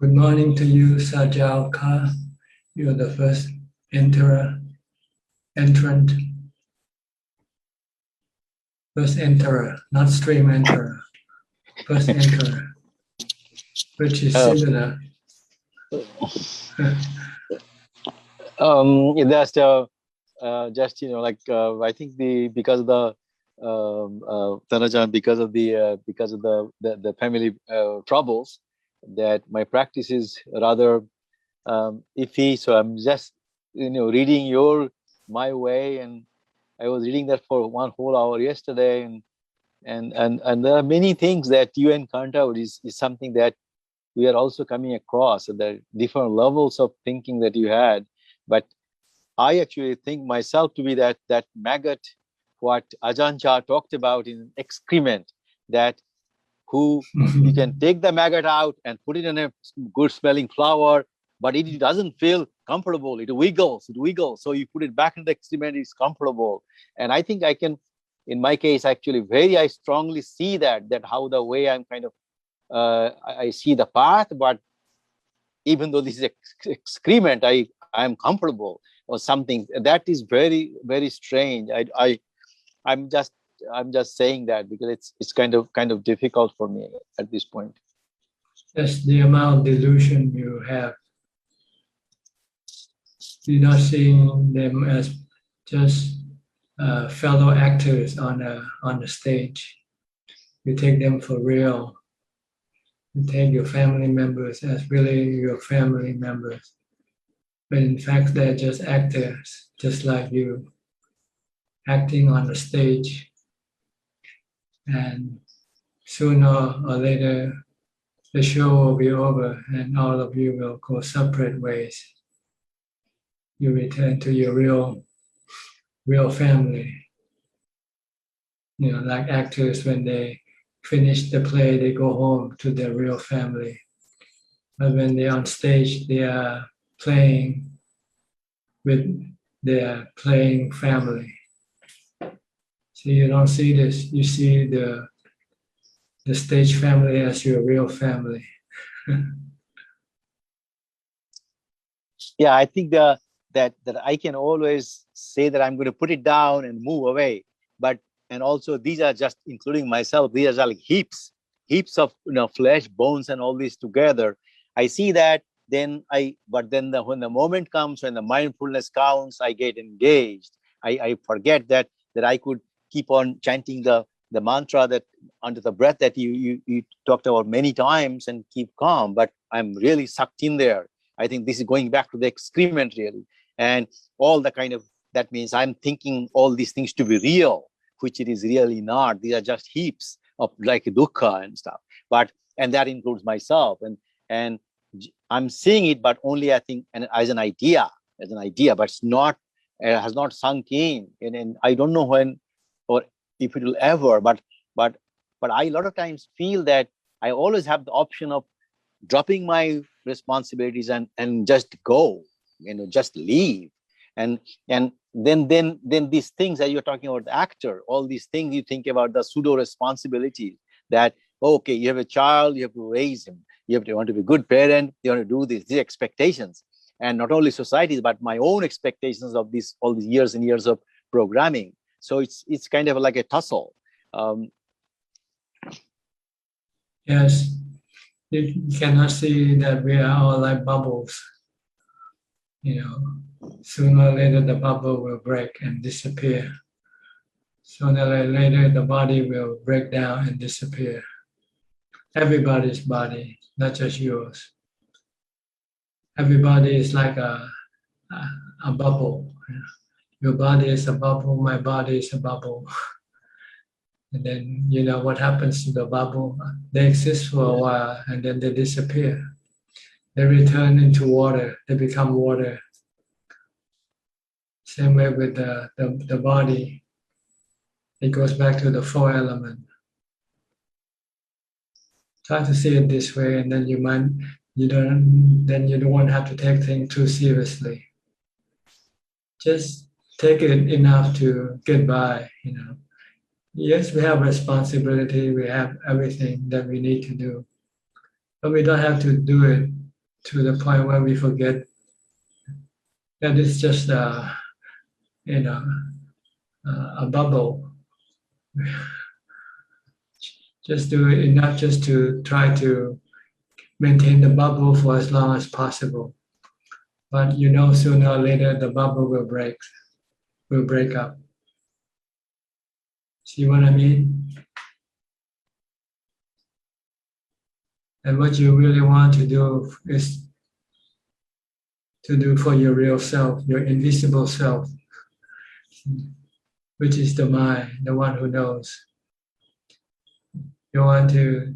Good morning to you, Sajal. You're the first entrant, first enterer, not stream enterer, first enterer, which is similar. That's just I think because of the Tanajan, because of the family troubles, that my practice is rather iffy. So I'm just reading my way, and I was reading that for 1 whole hour yesterday, and there are many things that you encounter is something that we are also coming across. So there are different levels of thinking that you had, but I actually think myself to be that maggot, what Ajahn talked about in excrement, that who you can take the maggot out and put it in a good smelling flower, but it doesn't feel comfortable. It wiggles. So you put it back in the excrement, it's comfortable. And I think I can, in my case, actually I strongly see that how the way I'm kind of, I see the path, but even though this is excrement, I am comfortable or something. That is very, very strange. I'm just saying that because it's kind of difficult for me at this point. That's the amount of delusion you have. You're not seeing them as just fellow actors on the stage. You take them for real. You take your family members as really your family members. But in fact, they're just actors, just like you, acting on the stage. And sooner or later, the show will be over and all of you will go separate ways. You return to your real family. Like actors, when they finish the play, they go home to their real family. But when they're on stage, they are playing with their playing family. So you don't see this. You see the stage family as your real family. Yeah, I think that I can always say that I'm going to put it down and move away. And also these are just, including myself, these are like heaps of flesh, bones, and all this together. I see that. When the moment comes, when the mindfulness counts, I get engaged. I forget that I could keep on chanting the mantra that under the breath that you talked about many times and keep calm, but I'm really sucked in there. I think this is going back to the excrement really, and all the kind of, that means I'm thinking all these things to be real, which it is really not. These are just heaps of like dukkha and stuff, and that includes myself, and I'm seeing it, but only I think as an idea, but it's not, has not sunk in, and I don't know when or if it will ever, but I a lot of times feel that I always have the option of dropping my responsibilities and just go, just leave, and then these things that you're talking about, the actor, all these things you think about, the pseudo responsibilities, that okay, you have a child, you have to raise him, you want to be a good parent, you want to do these expectations, and not only societies but my own expectations of all these years and years of programming. So it's kind of like a tussle. Yes, you cannot see that we are all like bubbles. Sooner or later the bubble will break and disappear. Sooner or later the body will break down and disappear. Everybody's body, not just yours. Everybody is like a bubble. Your body is a bubble, my body is a bubble. And then, what happens to the bubble? They exist for a while and then they disappear. They return into water, they become water. Same way with the body. It goes back to the 4 element. Try to see it this way, and then you don't have to take things too seriously. Just take it enough to get by, Yes, we have responsibility, we have everything that we need to do, but we don't have to do it to the point where we forget that it's just a bubble. Just do enough just to try to maintain the bubble for as long as possible. But sooner or later the bubble will break up. See what I mean? And what you really want to do is to do for your real self, your invisible self, which is the mind, the one who knows. You want to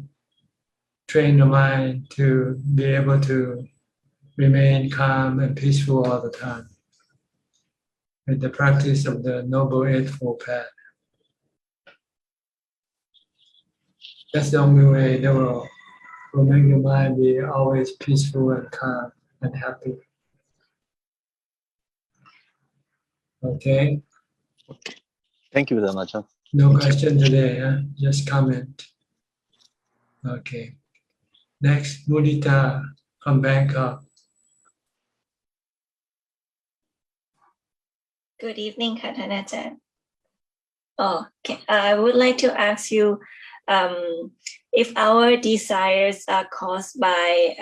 train the mind to be able to remain calm and peaceful all the time with the practice of the Noble Eightfold Path. That's the only way that will make your mind be always peaceful and calm and happy. Okay? Thank you, Ajahn. No question today, huh? Just comment. Okay. Next, Mudita from Bangkok. Good evening, Ajahn. Okay. I would like to ask you if our desires are caused by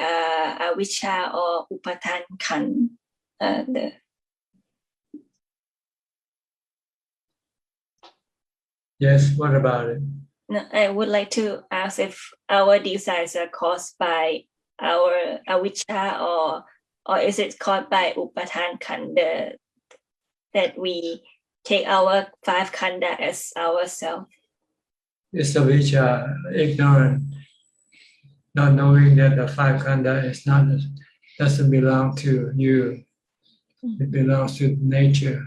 avijja or upadan. Yes, what about it? No, I would like to ask if our desires are caused by our avijja or is it caused by upadan khanda that we take our 5 khanda as ourselves? It's avijja, ignorant, not knowing that the 5 khanda doesn't belong to you. It belongs to nature.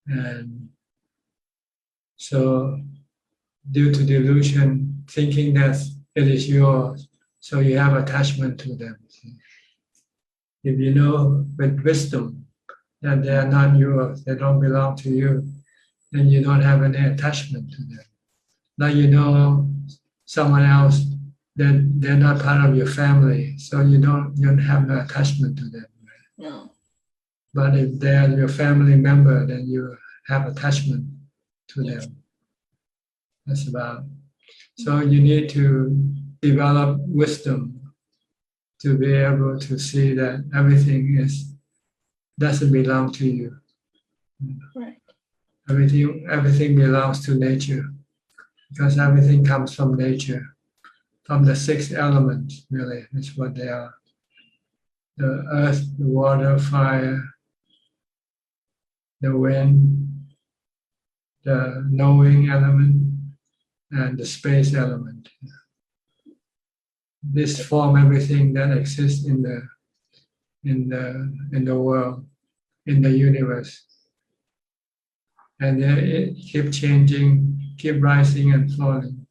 And so due to delusion, thinking that it is yours, so you have attachment to them. If you know with wisdom that they are not yours, they don't belong to you, then you don't have any attachment to them. Now you know someone else, then they're not part of your family, so you don't have no attachment to them. No. But if they are your family member, then you have attachment to them. That's about. So you need to develop wisdom to be able to see that everything doesn't belong to you. Right. Everything belongs to nature, because everything comes from nature, from the 6 elements. Really, that's what they are: the earth, the water, fire, the wind, the knowing element, and the space element. This form everything that exists in the world, in the universe, and it keep changing, keep rising and falling.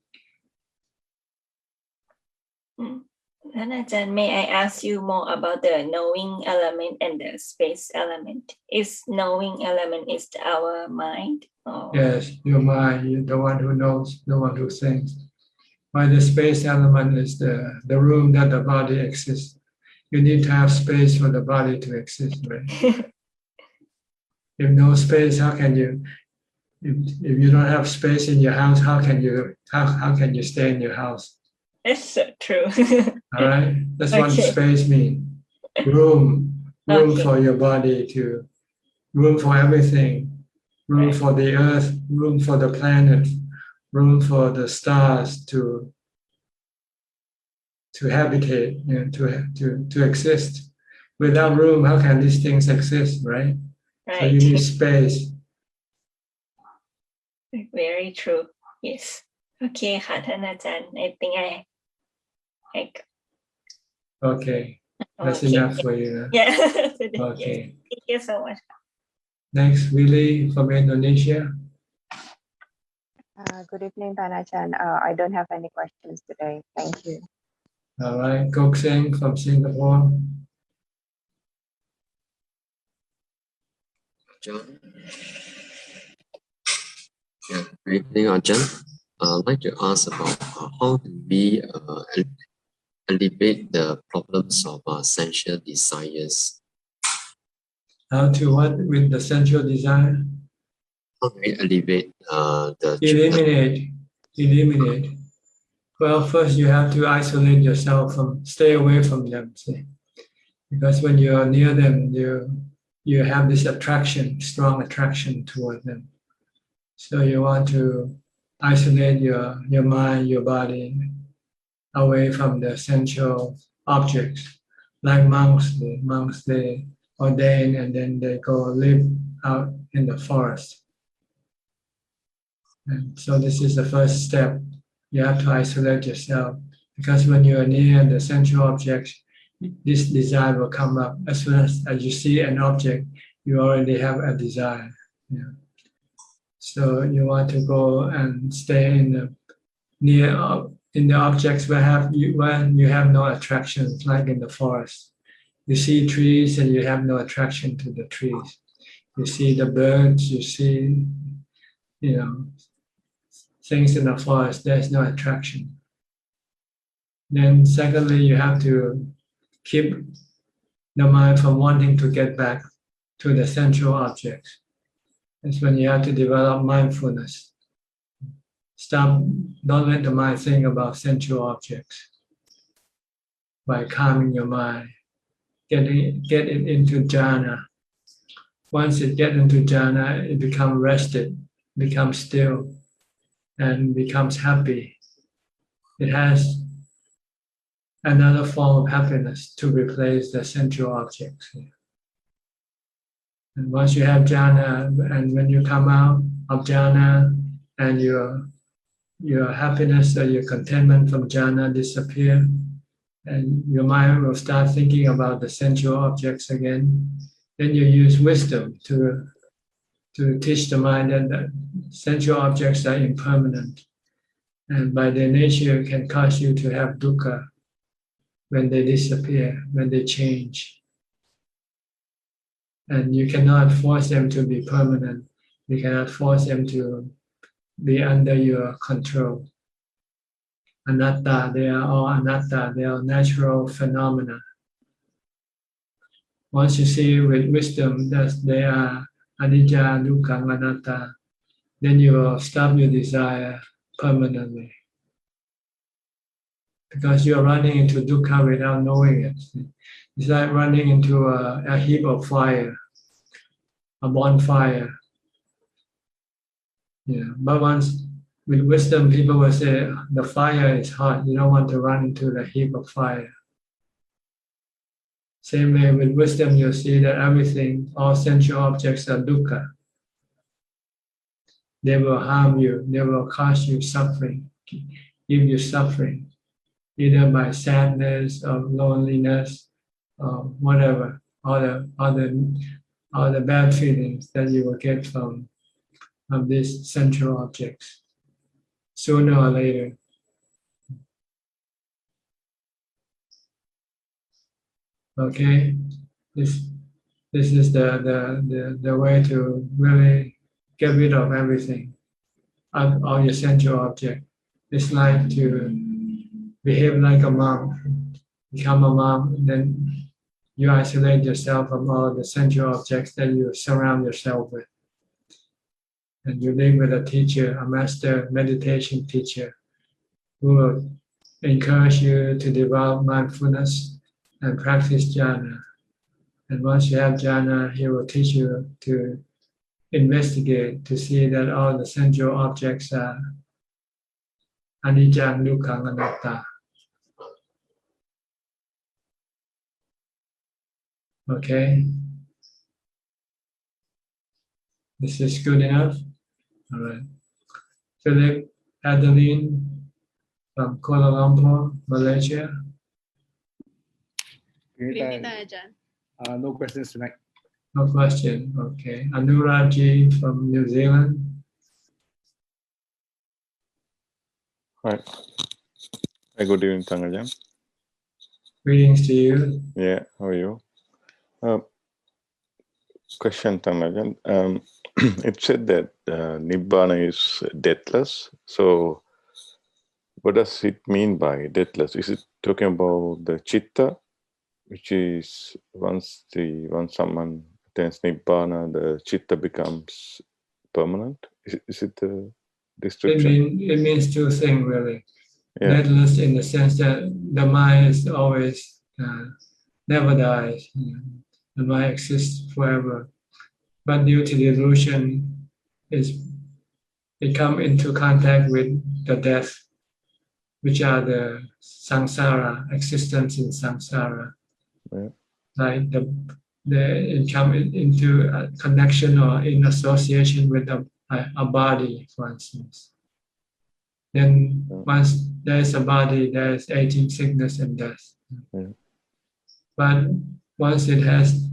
And Ajahn, may I ask you more about the knowing element and the space element? Is knowing element is our mind? Or? Yes, your mind, you're the one who knows, the one who thinks. While the space element is the room that the body exists. You need to have space for the body to exist, right? If no space, how can you? If you don't have space in your house, how can you stay in your house? It's so true. All right, that's what space means. Room for your body room for everything, room for the earth, room for the planet, room for the stars to habitate and to exist. Without room, how can these things exist, right? So you need space. Very true. Yes. Okay, Ajahn. I think I Okay. That's enough for you. Huh? Yeah. Okay. Thank you so much. Next, Willie from Indonesia. Good evening, Ajahn. I don't have any questions today. Thank you. All right. Kok Seng from Singapore. John. Yeah, good evening, Ajahn. I'd like to ask about how can we alleviate the problems of sensual desires? How to what with the sensual desire? How do we alleviate Eliminate. Well, first you have to isolate yourself stay away from them. See? Because when you are near them, you have this strong attraction toward them. So you want to isolate your mind, your body away from the sensual objects. Like monks, they ordain and then they go live out in the forest. And so this is the first step. You have to isolate yourself because when you are near the sensual objects, this desire will come up. As soon as you see an object, you already have a desire. Yeah. So you want to go and stay in the objects where you have no attractions, like in the forest. You see trees and you have no attraction to the trees. You see the birds, you see, things in the forest, there's no attraction. Then secondly, you have to keep the mind from wanting to get back to the sensual objects. That's when you have to develop mindfulness. Don't let the mind think about sensual objects. By calming your mind, get it into jhana. Once it gets into jhana, it becomes rested, becomes still, and becomes happy. It has another form of happiness to replace the sensual objects. And once you have jhana, and when you come out of jhana, and your happiness or your contentment from jhana disappear, and your mind will start thinking about the sensual objects again, then you use wisdom to teach the mind that the sensual objects are impermanent, and by their nature can cause you to have dukkha when they disappear, when they change. And you cannot force them to be permanent. You cannot force them to be under your control. Anatta, they are all anatta, they are natural phenomena. Once you see with wisdom that they are anicca, dukkha, anatta, then you will stop your desire permanently. Because you are running into dukkha without knowing it. It's like running into a heap of fire, a bonfire. Yeah, but once with wisdom, people will say the fire is hot. You don't want to run into the heap of fire. Same way with wisdom, you'll see that everything, all sensual objects are dukkha. They will harm you. They will cause you suffering, give you suffering, either by sadness or loneliness or whatever, all the bad feelings that you will get from these sensual objects, sooner or later. Okay, this is the way to really get rid of everything, all your sensual object. It's like to behave like a mom, become a mom, then you isolate yourself from all the sensual objects that you surround yourself with. And you live with a teacher, a master meditation teacher, who will encourage you to develop mindfulness and practice jhana. And once you have jhana, he will teach you to investigate, to see that all the sensual objects are anicca, dukkha, anatta. Okay? This is good enough? All right. Philip, Adeline from Kuala Lumpur, Malaysia. Good evening, Ajahn. No questions tonight. No question. Okay. Anuraji from New Zealand. Hi. Hi, good evening, Ajahn. Greetings to you. Yeah, how are you? Question, Ajahn. It said that Nibbana is deathless. So what does it mean by deathless? Is it talking about the chitta, which is once someone attains nibbana, the chitta becomes permanent? Is it the description? It means two things really. Yeah. Deathless in the sense that the mind is always never dies. The mind exists forever, but due to delusion, it come into contact with the death, which are the samsara, existence in samsara. Yeah. Like it come into a connection or in association with a body, for instance. Then once there is a body, there is aging, sickness, and death. Yeah. But once it has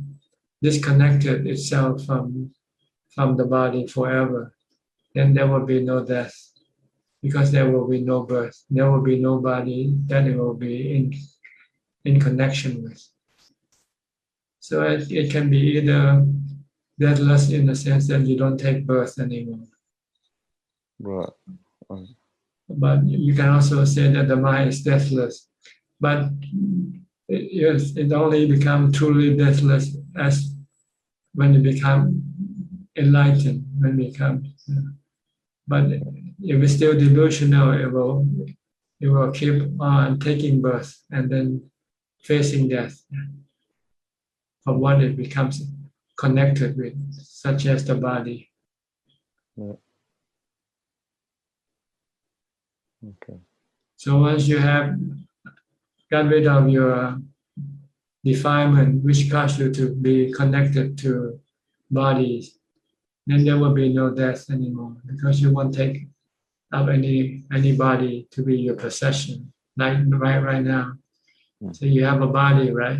disconnected itself from the body forever, then there will be no death, because there will be no birth. There will be no body that it will be in connection with. So it can be either deathless in the sense that you don't take birth anymore. Right. But you can also say that the mind is deathless. But it only becomes truly deathless as when you become enlightened, when you become. But if it's still delusional, it will keep on taking birth and then facing death from what it becomes connected with, such as the body. Yeah. Okay. So once you have got rid of your defilement, which causes you to be connected to bodies, then there will be no death anymore, because you won't take up any body to be your possession, like right now. So you have a body, right?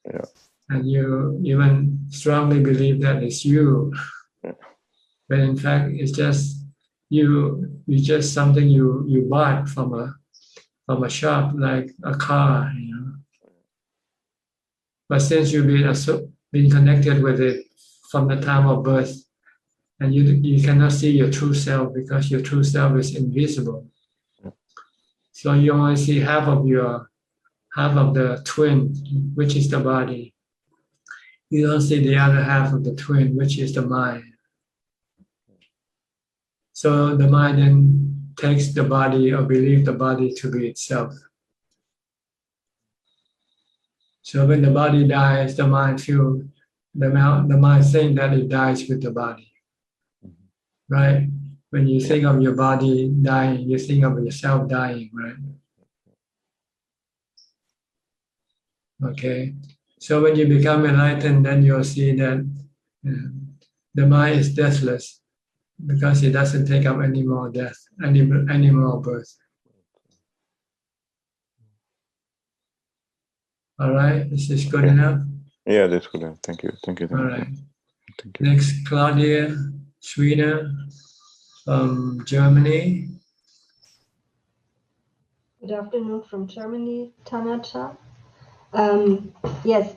Yeah. And you even strongly believe that it's you, but in fact it's just you just something you bought from a shop, like a car, But since you've been connected with it from the time of birth, and you cannot see your true self because your true self is invisible. So you only see half of the twin, which is the body. You don't see the other half of the twin, which is the mind. So the mind then takes the body or believes the body to be itself. So when the body dies, the mind thinks that it dies with the body. Right? When you think of your body dying, you think of yourself dying, right? Okay. So when you become enlightened, then you'll see that the mind is deathless, because it doesn't take up any more death, any more birth. All right, is this good enough? Yeah, that's good enough. Thank you. All right. Thank you. Next, Claudia Schwiener from Germany. Good afternoon from Germany, Tanacha. Yes,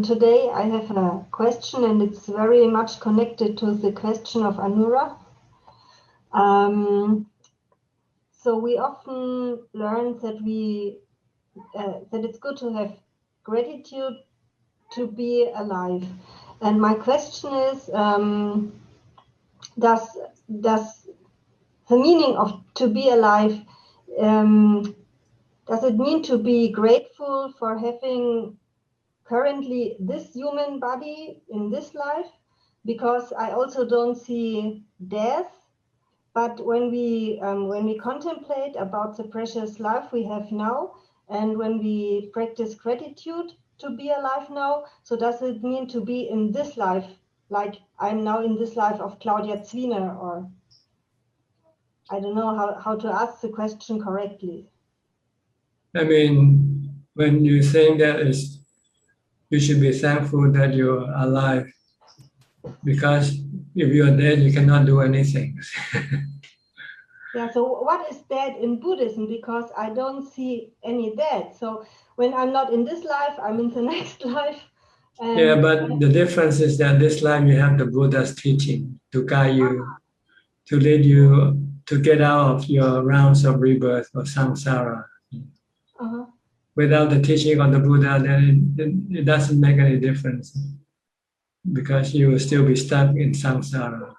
today I have a question, and it's very much connected to the question of Anura. So we often learn that that it's good to have gratitude to be alive. And my question is, does the meaning of to be alive, does it mean to be grateful for having currently this human body in this life? Because I also don't see death. But when we contemplate about the precious life we have now, and when we practice gratitude to be alive now, so does it mean to be in this life, like I'm now in this life of Claudia Zwiener, or I don't know how to ask the question correctly. I mean, when you think that you should be thankful that you're alive, because if you're dead, you cannot do anything. Yeah, so what is dead in Buddhism? Because I don't see any dead. So when I'm not in this life, I'm in the next life. Yeah, but the difference is that this life you have the Buddha's teaching to guide you, to lead you to get out of your rounds of rebirth or samsara. Uh-huh. Without the teaching of the Buddha, then it doesn't make any difference, because you will still be stuck in samsara.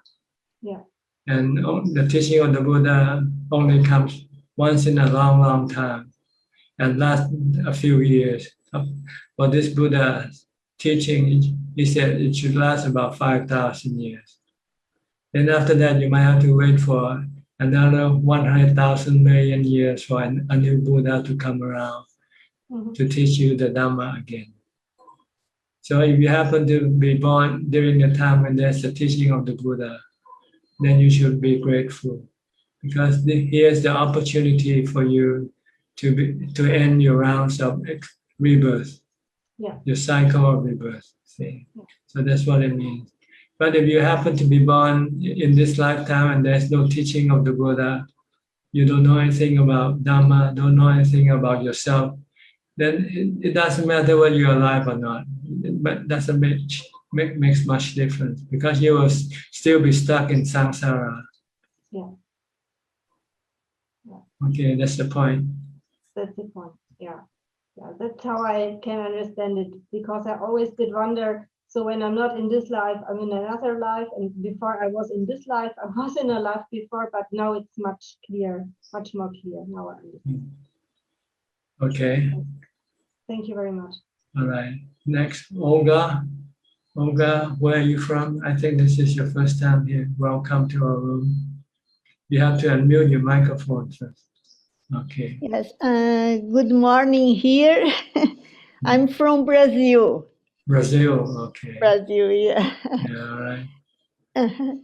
Yeah. And the teaching of the Buddha only comes once in a long, long time and lasts a few years. For this Buddha teaching, he said it should last about 5,000 years. Then after that, you might have to wait for another 100,000 million years for a new Buddha to come around to teach you the Dhamma again. So if you happen to be born during the time when there's the teaching of the Buddha, then you should be grateful, because here's the opportunity for you to end your rounds of rebirth, your cycle of rebirth. See? So that's what it means. But if you happen to be born in this lifetime and there's no teaching of the Buddha, you don't know anything about Dhamma, don't know anything about yourself, then it doesn't matter whether you're alive or not. But doesn't makes much difference, because you will still be stuck in samsara. Yeah. Okay, that's the point. That's the point. Yeah. That's how I can understand it, because I always did wonder. So when I'm not in this life, I'm in another life, and before I was in this life, I was in a life before, but now it's much more clear. Now I understand. Okay. Thank you very much. All right. Next, Olga. Olga, where are you from? I think this is your first time here. Welcome to our room. You have to unmute your microphone first. Okay. Yes. Good morning here. I'm from Brazil. Brazil. Okay. Brazil, yeah. Yeah, all right.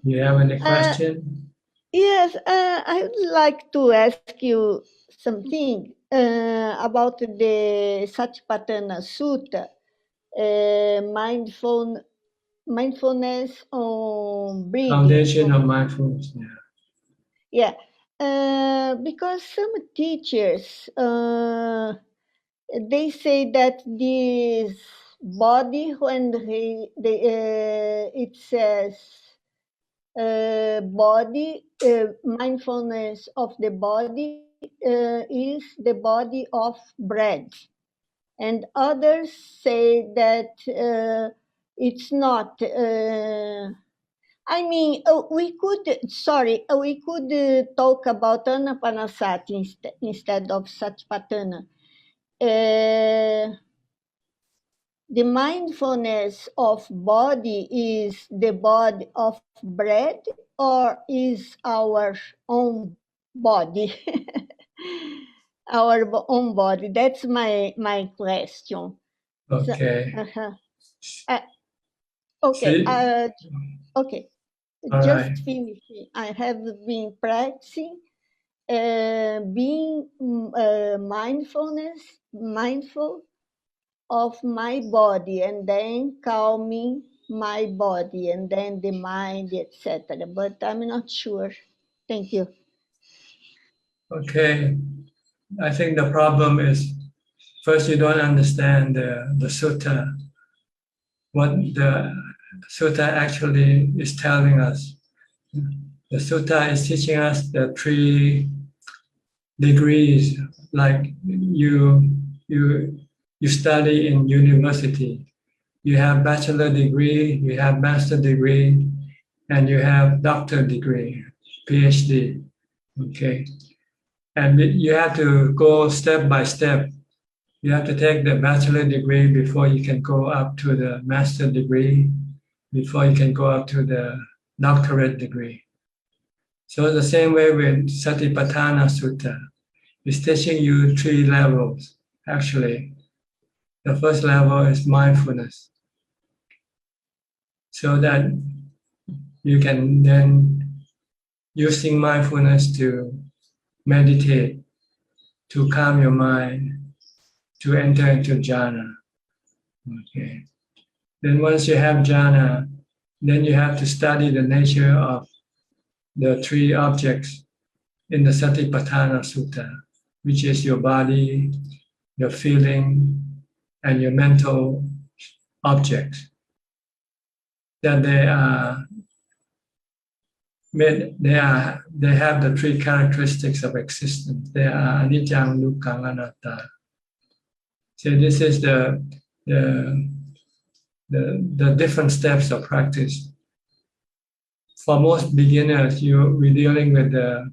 You have any question? Yes, I would like to ask you something about the Satipatthana Sutta, mindfulness on breathing. Foundation of mindfulness. Yeah. Because some teachers, they say that this body, when it says body, mindfulness of the body is the body of bread. And others say that it's not. We could talk about Anapanasati instead of Satipatthana. The mindfulness of body is the body of bread, or is our own body? Our own body. That's my question. Okay. Okay. Okay. All Just right. finishing. I have been practicing being mindful of my body, and then calming my body, and then the mind, etc. But I'm not sure. Thank you. Okay. I think the problem is, first, you don't understand the sutta. What the sutta actually is telling us. The sutta is teaching us the 3 degrees, like you study in university. You have bachelor degree, you have master degree, and you have doctor degree, PhD. Okay. And you have to go step by step. You have to take the bachelor degree before you can go up to the master degree, before you can go up to the doctorate degree. So the same way with Satipatthana Sutta, it's teaching you 3 levels, actually. The first level is mindfulness, so that you can then, using mindfulness to meditate, to calm your mind, to enter into jhana. Okay. Then once you have jhana, then you have to study the nature of the 3 objects in the Satipatthana Sutta, which is your body, your feeling, and your mental objects. That they are they have the three characteristics of existence. They are anicca, dukkha, anatta. So this is the different steps of practice. For most beginners, we're dealing with the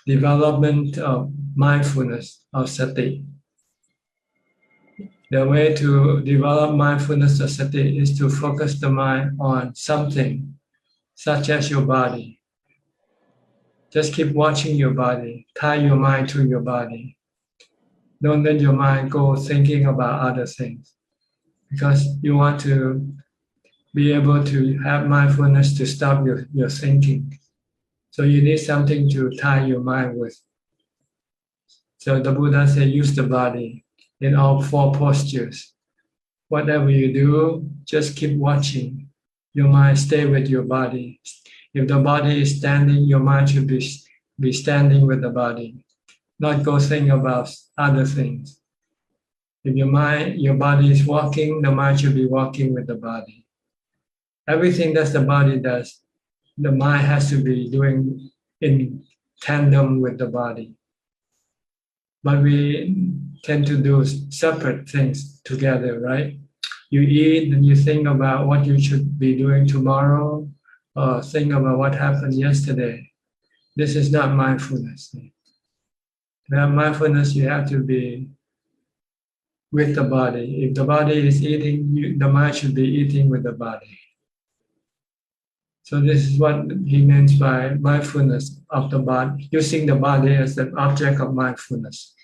development of mindfulness, of sati. The way to develop mindfulness of sati is to focus the mind on something, such as your body. Just keep watching your body. Tie your mind to your body. Don't let your mind go thinking about other things, because you want to be able to have mindfulness to stop your thinking. So you need something to tie your mind with. So the Buddha said, use the body in all four postures. Whatever you do, just keep watching. Your mind stay with your body. If the body is standing, your mind should be standing with the body, not go think about other things. If your body is walking, the mind should be walking with the body. Everything that the body does, the mind has to be doing in tandem with the body. But we tend to do separate things together, right? You eat and you think about what you should be doing tomorrow, or think about what happened yesterday. This is not mindfulness. To have mindfulness, you have to be with the body. If the body is eating, the mind should be eating with the body. So this is what he means by mindfulness of the body, using the body as an object of mindfulness.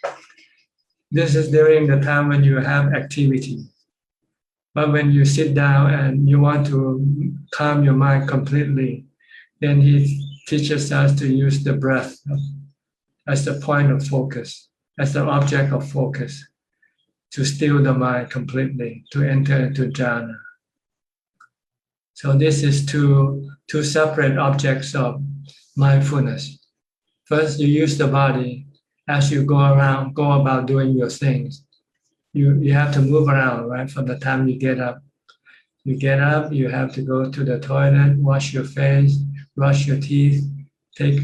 This is during the time when you have activity. But when you sit down and you want to calm your mind completely, then he teaches us to use the breath as the point of focus, as the object of focus, to still the mind completely, to enter into jhana. So this is two separate objects of mindfulness. First, you use the body as you go about doing your things. You have to move around, right? From the time you get up. You get up, you have to go to the toilet, wash your face, brush your teeth, take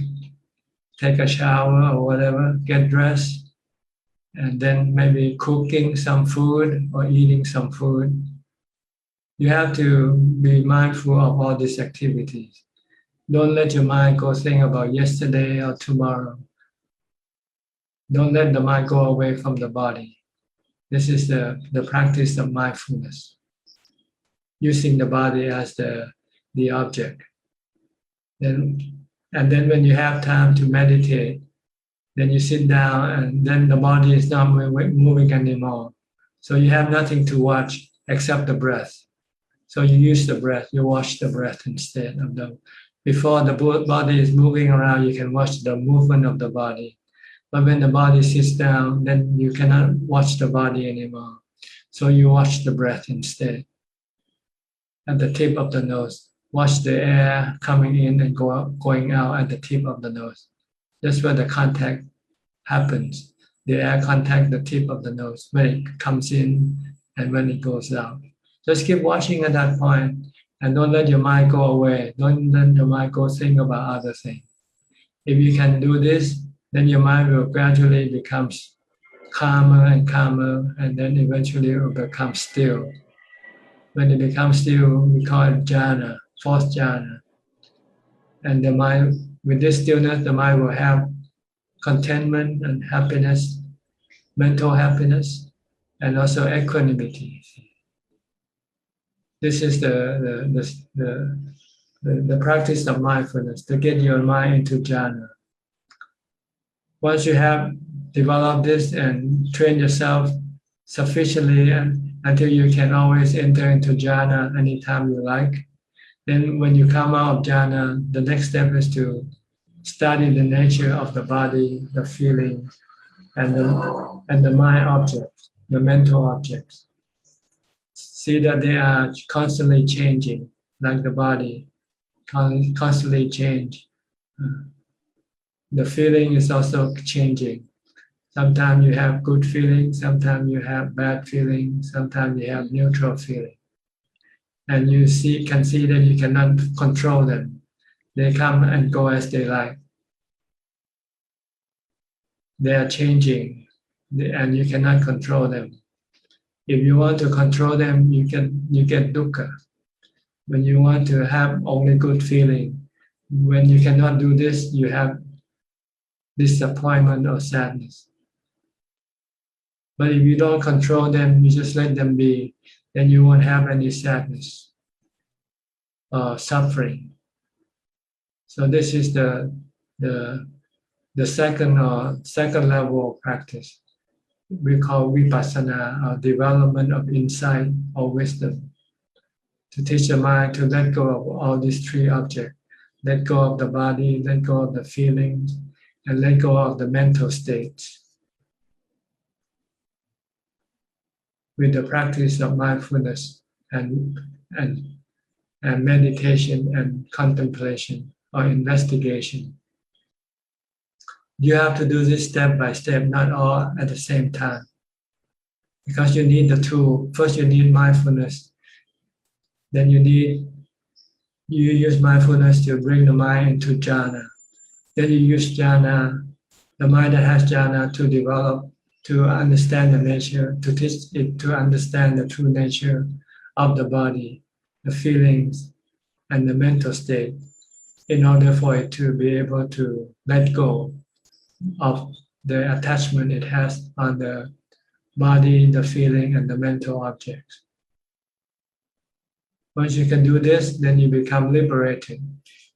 a shower or whatever, get dressed, and then maybe cooking some food or eating some food. You have to be mindful of all these activities. Don't let your mind go think about yesterday or tomorrow. Don't let the mind go away from the body. This is the practice of mindfulness, using the body as the object. And then when you have time to meditate, then you sit down and then the body is not moving anymore. So you have nothing to watch except the breath. So you use the breath, you watch the breath instead of before the body is moving around, you can watch the movement of the body. But when the body sits down, then you cannot watch the body anymore. So you watch the breath instead. At the tip of the nose, watch the air coming in and going out at the tip of the nose. That's where the contact happens. The air contact the tip of the nose when it comes in and when it goes out. Just keep watching at that point and don't let your mind go away. Don't let your mind go think about other things. If you can do this, then your mind will gradually become calmer and calmer, and then eventually it will become still. When it becomes still, we call it jhana, fourth jhana. And the mind, with this stillness, the mind will have contentment and happiness, mental happiness, and also equanimity. This is the practice of mindfulness, to get your mind into jhana. Once you have developed this and trained yourself sufficiently until you can always enter into jhana anytime you like, then when you come out of jhana, the next step is to study the nature of the body, the feeling, and the mind objects, the mental objects. See that they are constantly changing, like the body, constantly change. The feeling is also changing. Sometimes you have good feeling, sometimes you have bad feeling, sometimes you have neutral feeling. And you can see that you cannot control them. They come and go as they like. They are changing, and you cannot control them. If you want to control them, you get dukkha. When you want to have only good feeling, when you cannot do this, you have disappointment or sadness. But if you don't control them, you just let them be, then you won't have any sadness or suffering. So this is the second level of practice. We call vipassana, or development of insight or wisdom. To teach the mind to let go of all these three objects. Let go of the body, let go of the feelings, and let go of the mental states. With the practice of mindfulness and meditation and contemplation or investigation. You have to do this step by step, not all at the same time. Because you need the two. First you need mindfulness. Then you use mindfulness to bring the mind into jhana. Then you use jhana, the mind that has jhana, to develop, to understand the nature, to teach it to understand the true nature of the body, the feelings, and the mental state, in order for it to be able to let go of the attachment it has on the body, the feeling, and the mental objects. Once you can do this, then you become liberated.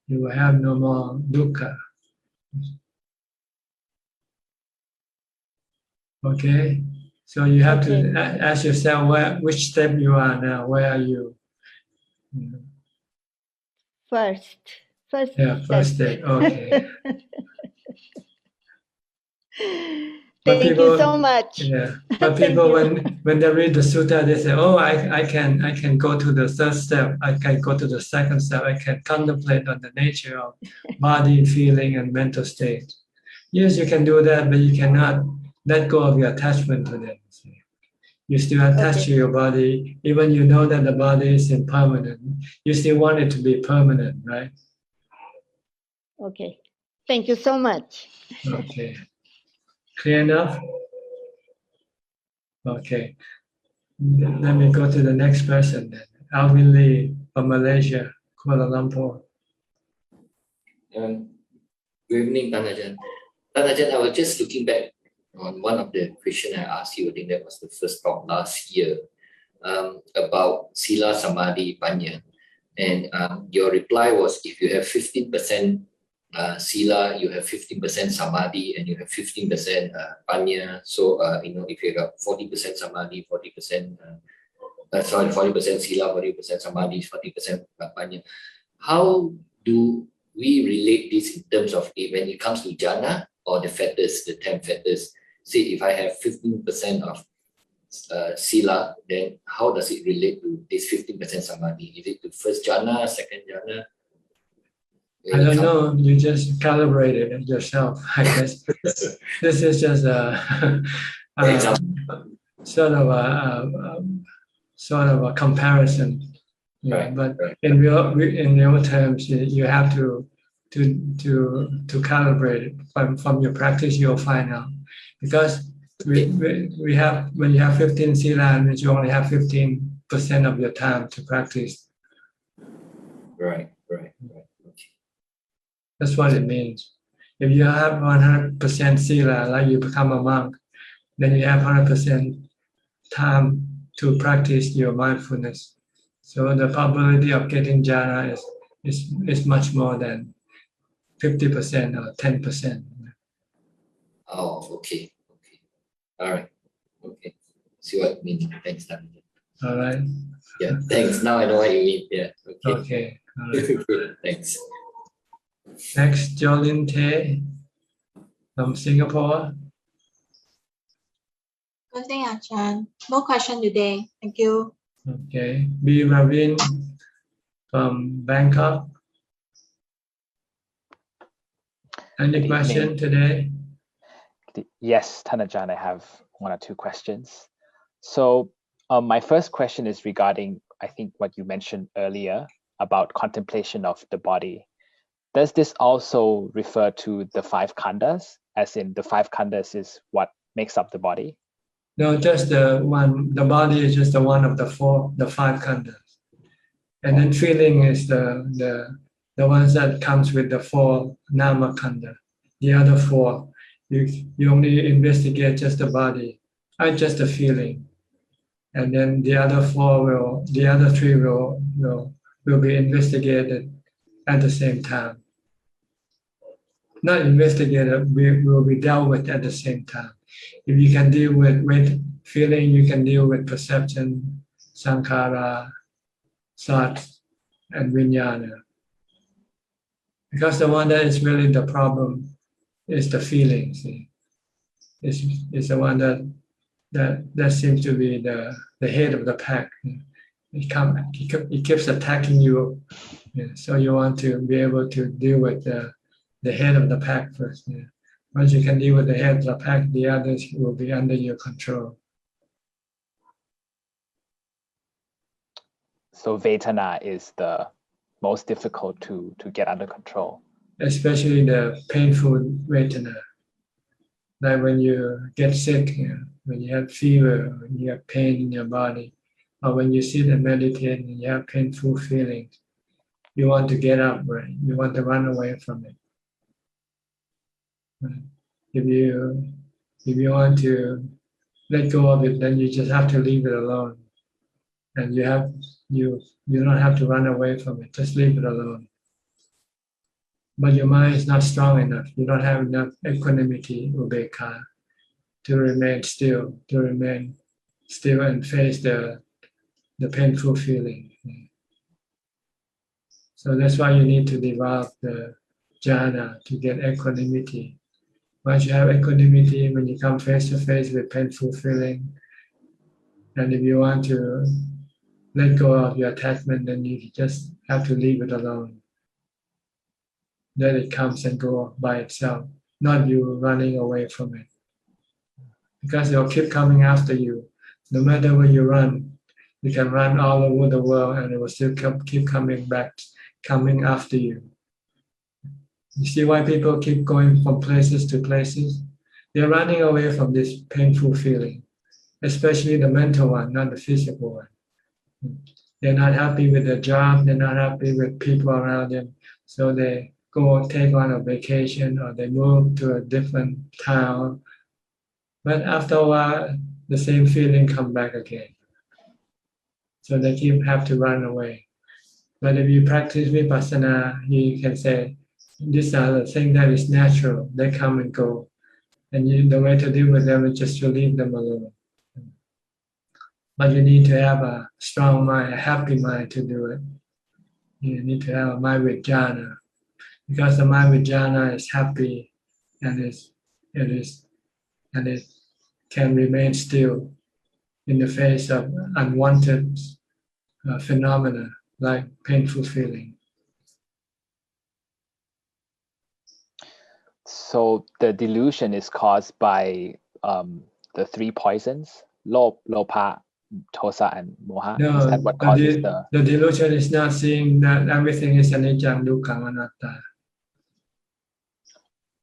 You will have no more dukkha. Okay? So you have to ask yourself which step you are now. Where are you? First First step. Okay. Thank you so much. Yeah. But people, when they read the sutta, they say, "Oh, I can go to the third step. I can go to the second step. I can contemplate on the nature of body, feeling, and mental state." Yes, you can do that, but you cannot let go of your attachment to them. You still attach to your body, even you know that the body is impermanent. You still want it to be permanent, right? Okay. Thank you so much. Okay. Clear enough? Okay. Let me go to the next person then. Alvin Lee from Malaysia, Kuala Lumpur. Good evening, Tan Ajahn. Tan Ajahn, I was just looking back on one of the questions I asked you. I think that was the first talk last year about Sila, Samadhi, Panya. And your reply was, if you have 15% Sila, you have 15% Samadhi, and you have 15% Panya. So, if you have 40% Samadhi, 40% 40% Sila, 40% Samadhi, 40% Panya. How do we relate this in terms of when it comes to jhana or the fetters, the 10 fetters? Say if I have 15% of Sila, then how does it relate to this 15% Samadhi? Is it the first jhana, second jhana? I don't know. You just calibrated it yourself, I guess. This is just sort of a comparison. Yeah, Right, but right. in real terms, you have to calibrate it from your practice. You'll find out, because we have, when you have 15 sila, it means you only have 15% of your time to practice. Right. Okay. That's what it means. If you have 100% sila, like you become a monk, then you have 100% time to practice your mindfulness. So the probability of getting jhana is much more than 50% or 10%. Oh, okay. All right. Okay. See what you mean. Thanks, Tan. All right. Yeah, thanks. Now I know what you mean. Yeah. Okay. All right. Thanks. Next, Jolin Tay from Singapore. Good day, Ajahn. No question today. Thank you. Okay. B. Ravin from Bangkok. Any question today? Yes, Tan Ajahn, I have one or two questions. So my first question is regarding, I think, what you mentioned earlier about contemplation of the body. does this also refer to the 5 khandhas, as in the 5 khandhas is what makes up the body? No, just the one. The body is just the one of the 5 khandhas, and then feeling is the ones that comes with the 4 nama khandha. The other 4, you only investigate just the body, just the feeling, and then the other 3 will be investigated at the same time. Not investigated, will be dealt with at the same time. If you can deal with feeling, you can deal with perception, sankhara, thoughts, and vijnana. Because the one that is really the problem is the feeling. See, it's the one that seems to be the head of the pack. It keeps attacking you, so you want to be able to deal with the head of the pack first. Once you can deal with the head of the pack, the others will be under your control. So Vedana is the most difficult to get under control. Especially the painful Vedana. Like when you get sick, when you have fever, when you have pain in your body, or when you sit and meditate and you have painful feelings, you want to get up, right? You want to run away from it. If you want to let go of it, then you just have to leave it alone, and you don't have to run away from it. Just leave it alone. But your mind is not strong enough. You don't have enough equanimity, ubekha, to remain still, and face the painful feeling. So that's why you need to develop the jhana to get equanimity. Once you have equanimity, when you come face to face with painful feeling, and if you want to let go of your attachment, then you just have to leave it alone. Then it comes and goes by itself, not you running away from it. Because it will keep coming after you. No matter where you run, you can run all over the world and it will still keep coming after you. You see why people keep going from places to places? They're running away from this painful feeling, especially the mental one, not the physical one. They're not happy with their job, they're not happy with people around them, so they go take on a vacation or they move to a different town. But after a while, the same feeling come back again. So they have to run away. But if you practice vipassana, you can say, these are the things that is natural. They come and go. And the way to deal with them is just to leave them alone. But you need to have a strong mind, a happy mind to do it. You need to have a mind with jhana. Because the mind with jhana is happy and it can remain still in the face of unwanted phenomena like painful feeling. So the delusion is caused by the 3 poisons, lopa, tosa, and moha. No, is that what causes the delusion is not seeing that everything is anicca, dukkha, anatta.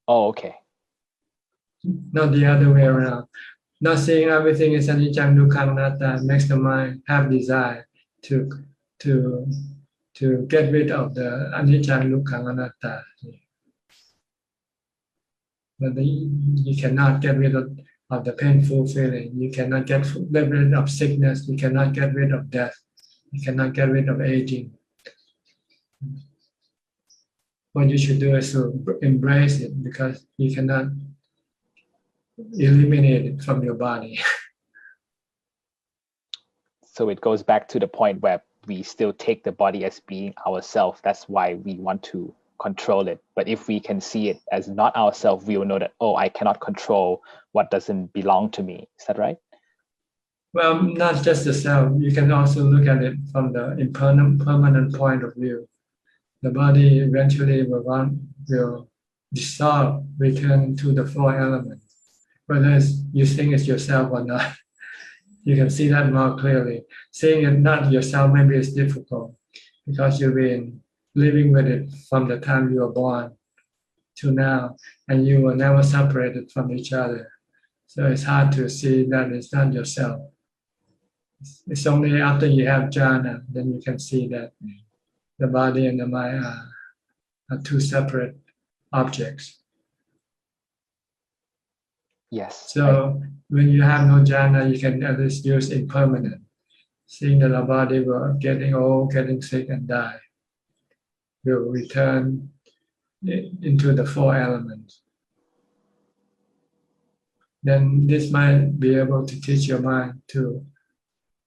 Oh, okay. Not the other way around. Not seeing everything is anicca, dukkha, anatta makes the mind have desire to get rid of the anicca, dukkha, anatta. But you cannot get rid of the painful feeling. You cannot get rid of sickness. You cannot get rid of death. You cannot get rid of aging. What you should do is to embrace it, because you cannot eliminate it from your body. So it goes back to the point where we still take the body as being ourselves. That's why we want to control it. But if we can see it as not ourselves, we will know that, oh, I cannot control what doesn't belong to me. Is that right? Well, not just the self. You can also look at it from the impermanent point of view. The body eventually will dissolve, return to the 4 elements. Whether you think it's yourself or not, you can see that more clearly. Seeing it not yourself maybe is difficult because you've been living with it from the time you were born to now, and you were never separated from each other. So it's hard to see that it's not yourself. It's only after you have jhana, then you can see that the body and the mind are two separate objects. Yes. So when you have no jhana, you can at least use impermanent, seeing that our body will getting old, getting sick, and die. Will return into the four elements. Then this might be able to teach your mind to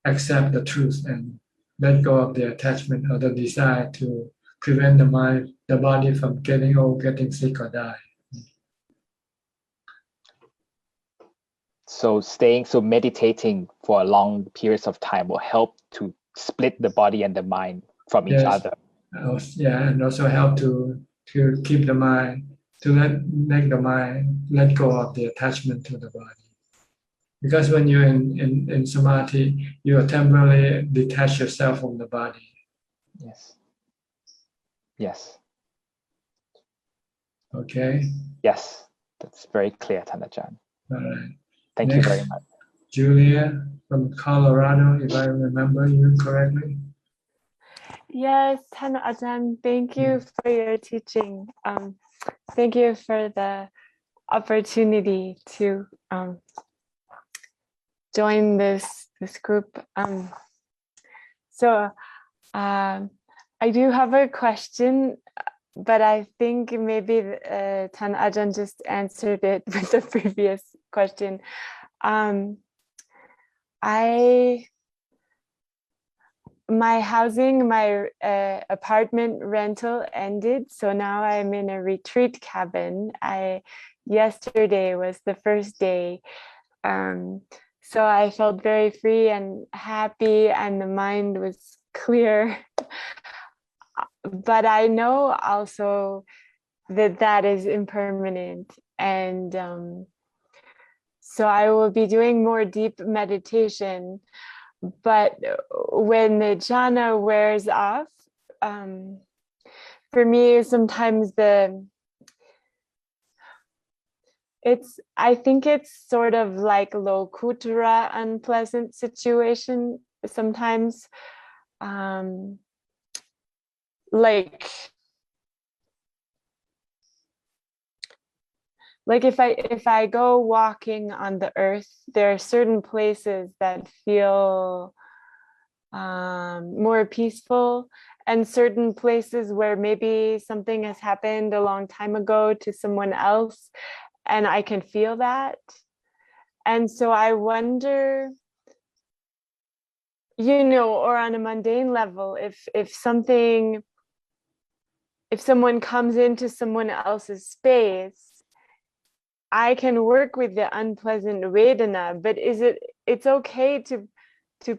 accept the truth and let go of the attachment or the desire to prevent the body from getting old, getting sick, or die. So meditating for long periods of time will help to split the body and the mind from each other. Yeah, and also help to keep the mind, to make the mind let go of the attachment to the body. Because when you're in samadhi, you are temporarily detach yourself from the body. Yes. Yes. Okay. Yes, that's very clear, Ajahn. All right. Thank you very much. Julia from Colorado, if I remember you correctly. Yes, Ajahn, thank you for your teaching. Thank you for the opportunity to join this group. So I do have a question, but I think maybe Ajahn just answered it with the previous question. My apartment rental ended, so now I'm in a retreat cabin. Yesterday was the first day, so I felt very free and happy, and the mind was clear. But I know also that is impermanent, and so I will be doing more deep meditation. But when the jhana wears off, for me, sometimes I think it's sort of like lokuttara unpleasant situation sometimes. Like if I go walking on the earth, there are certain places that feel more peaceful, and certain places where maybe something has happened a long time ago to someone else, and I can feel that. And so I wonder, or on a mundane level, if someone comes into someone else's space, I can work with the unpleasant Vedana, but it's okay to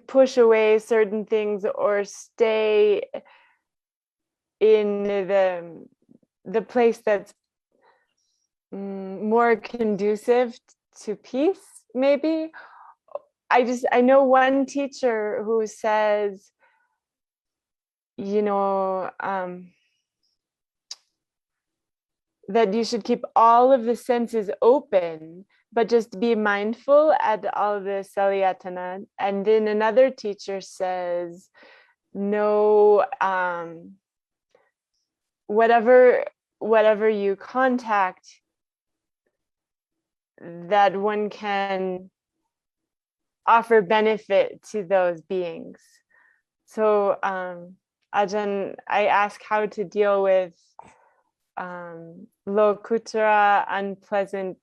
push away certain things or stay in the place that's more conducive to peace, maybe? I know one teacher who says, that you should keep all of the senses open, but just be mindful at all the salayatana. And then another teacher says, no, whatever you contact, that one can offer benefit to those beings. So Ajahn, I ask how to deal with lokuttara unpleasant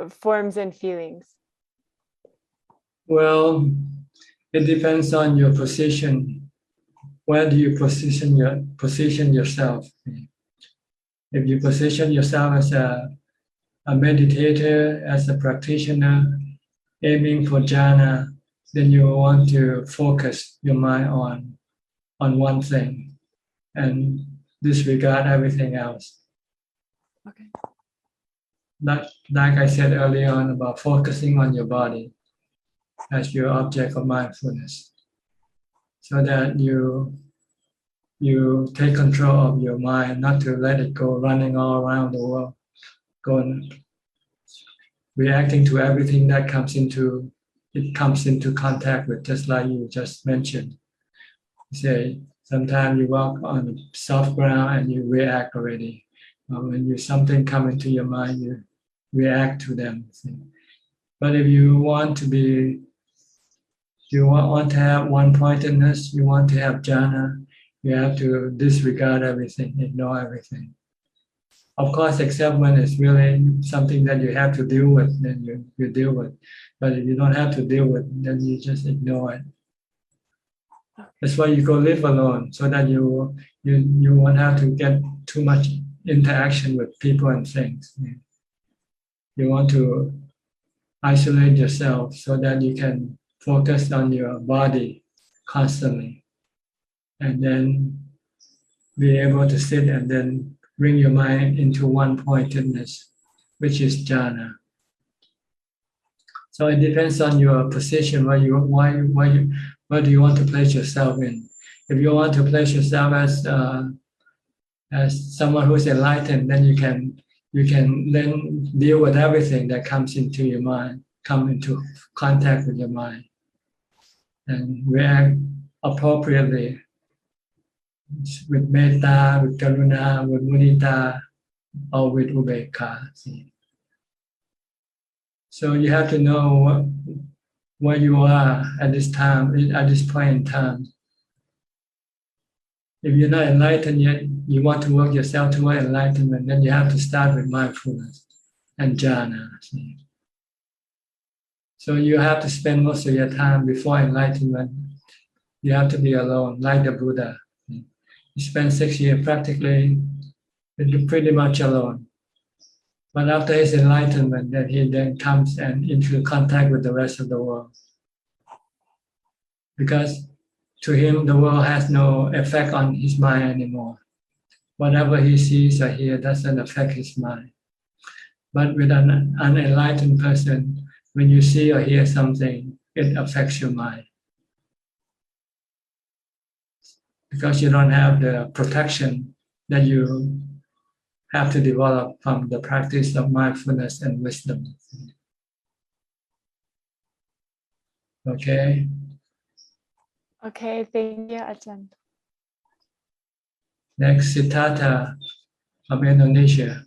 forms and feelings. Well, it depends on your position. Where do you position yourself? If you position yourself as a meditator, as a practitioner, aiming for jhana, then you want to focus your mind on one thing and disregard everything else. Okay. Like I said earlier on about focusing on your body as your object of mindfulness, so that you you take control of your mind, not to let it go running all around the world, going reacting to everything that comes into contact with, just like you just mentioned. You say sometimes you walk on soft ground and you react already. When something come into your mind, you react to them. See? But if you want to have one-pointedness, you want to have jhana, you have to disregard everything, ignore everything. Of course, except when it's really something that you have to deal with, then you deal with. But if you don't have to deal with, then you just ignore it. That's why you go live alone, so that you won't have to get too much interaction with people and things. You want to isolate yourself so that you can focus on your body constantly, and then be able to sit and then bring your mind into one-pointedness, which is jhana. So it depends on your position, where do you want to place yourself in. If you want to place yourself as someone who's enlightened, then you can then deal with everything that comes into your mind, come into contact with your mind, and react appropriately with metta, with karuna, with mudita, or with ubekkha. So you have to know where you are at this time, at this point in time. If you're not enlightened yet, you want to work yourself toward enlightenment, then you have to start with mindfulness and jhana. So you have to spend most of your time before enlightenment. You have to be alone, like the Buddha. He spent 6 years practically pretty much alone. But after his enlightenment, then he then comes and into contact with the rest of the world. Because to him, the world has no effect on his mind anymore. Whatever he sees or hears doesn't affect his mind. But with an unenlightened person, when you see or hear something, it affects your mind. Because you don't have the protection that you have to develop from the practice of mindfulness and wisdom. Okay? Okay, thank you, Ajahn. Next, Siddhartha from Indonesia.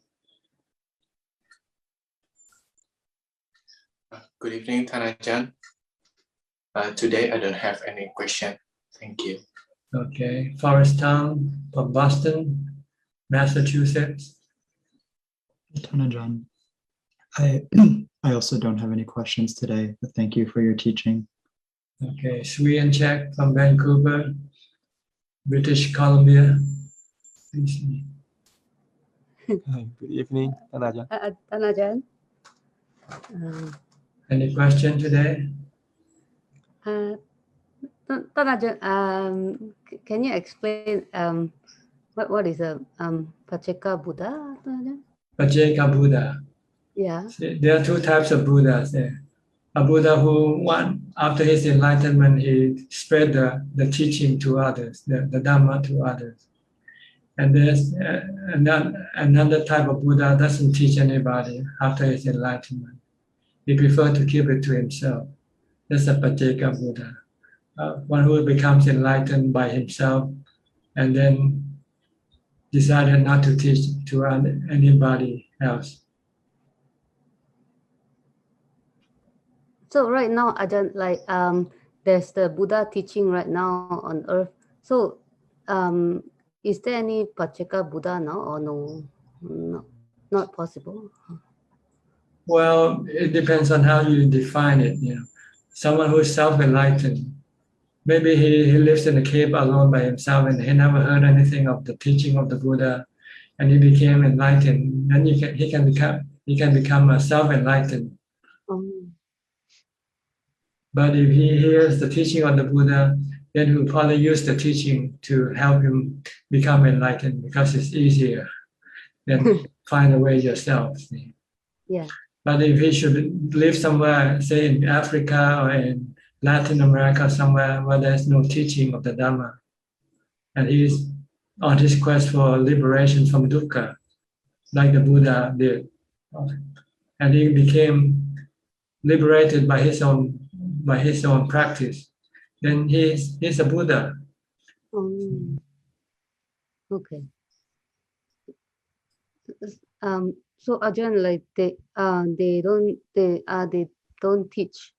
Good evening, Ajahn. Today I don't have any question. Thank you. Okay, Forest Town from Boston, Massachusetts. Ajahn, I also don't have any questions today, but thank you for your teaching. Okay, Sui Chek from Vancouver, British Columbia. Good evening, Ajahn. Ajahn. Any question today? Ajahn, can you explain what is a Pacceka Buddha? Pacceka Buddha. Yeah. There are two types of Buddhas there. A Buddha who, after his enlightenment, he spread the teaching to others, the Dhamma to others. And there's another type of Buddha doesn't teach anybody after his enlightenment. He prefers to keep it to himself. That's a Pacceka Buddha. One who becomes enlightened by himself and then decided not to teach to anybody else. So right now, Ajahn, like there's the Buddha teaching right now on earth. So is there any Pacceka Buddha now or no? Not possible. Well, it depends on how you define it. Someone who is self-enlightened, maybe he lives in a cave alone by himself and he never heard anything of the teaching of the Buddha, and he became enlightened. Then he can become a self-enlightened. But if he hears the teaching of the Buddha, then he will probably use the teaching to help him become enlightened, because it's easier than find a way yourself. Yeah. But if he should live somewhere, say in Africa or in Latin America, somewhere where there's no teaching of the Dhamma, and he's on his quest for liberation from dukkha, like the Buddha did. And he became liberated by his own practice. Then he's a Buddha. Okay. So Ajahn, like they don't teach.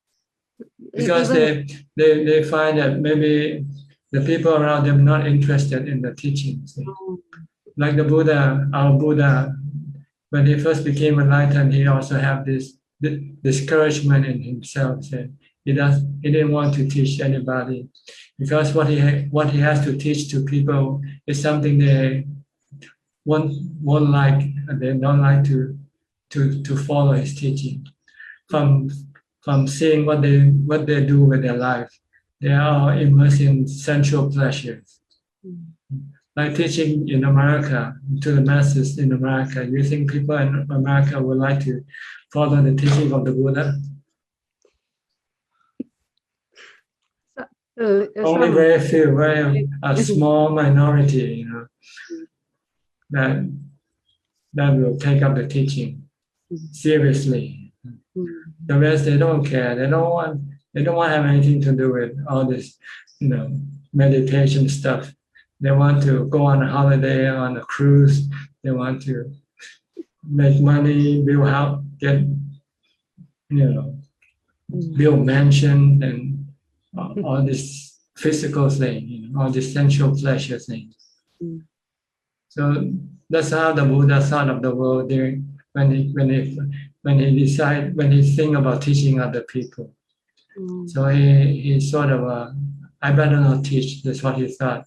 Because they find that maybe the people around them not interested in the teachings. Like the Buddha, our Buddha, when he first became enlightened, he also had this discouragement in himself. He didn't want to teach anybody, because what he has to teach to people is something they won't like, and they don't like to follow his teaching. From seeing what they do with their life, they are immersed in sensual pleasures. Like teaching in America to the masses in America, you think people in America would like to follow the teaching of the Buddha? Only very few, a small minority, that will take up the teaching seriously. The rest, they don't care. They don't want to have anything to do with all this, meditation stuff. They want to go on a holiday, on a cruise. They want to make money, build house, build mansion, and all this physical thing, all this sensual pleasure thing. So that's how the Buddha thought of the world when he think about teaching other people. So he sort of I better not teach. That's what he thought.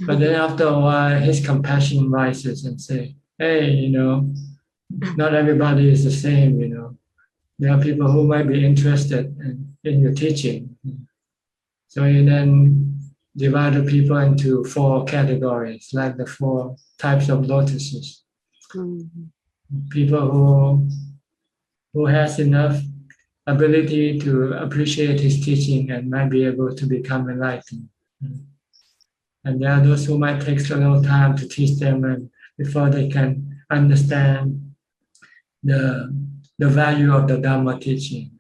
But then after a while, his compassion rises and say, hey, not everybody is the same. There are people who might be interested in your teaching. So he then divided people into 4 categories, like the 4 types of lotuses. People who has enough ability to appreciate his teaching and might be able to become enlightened. And there are those who might take a little time to teach them, and before they can understand the value of the Dhamma teaching.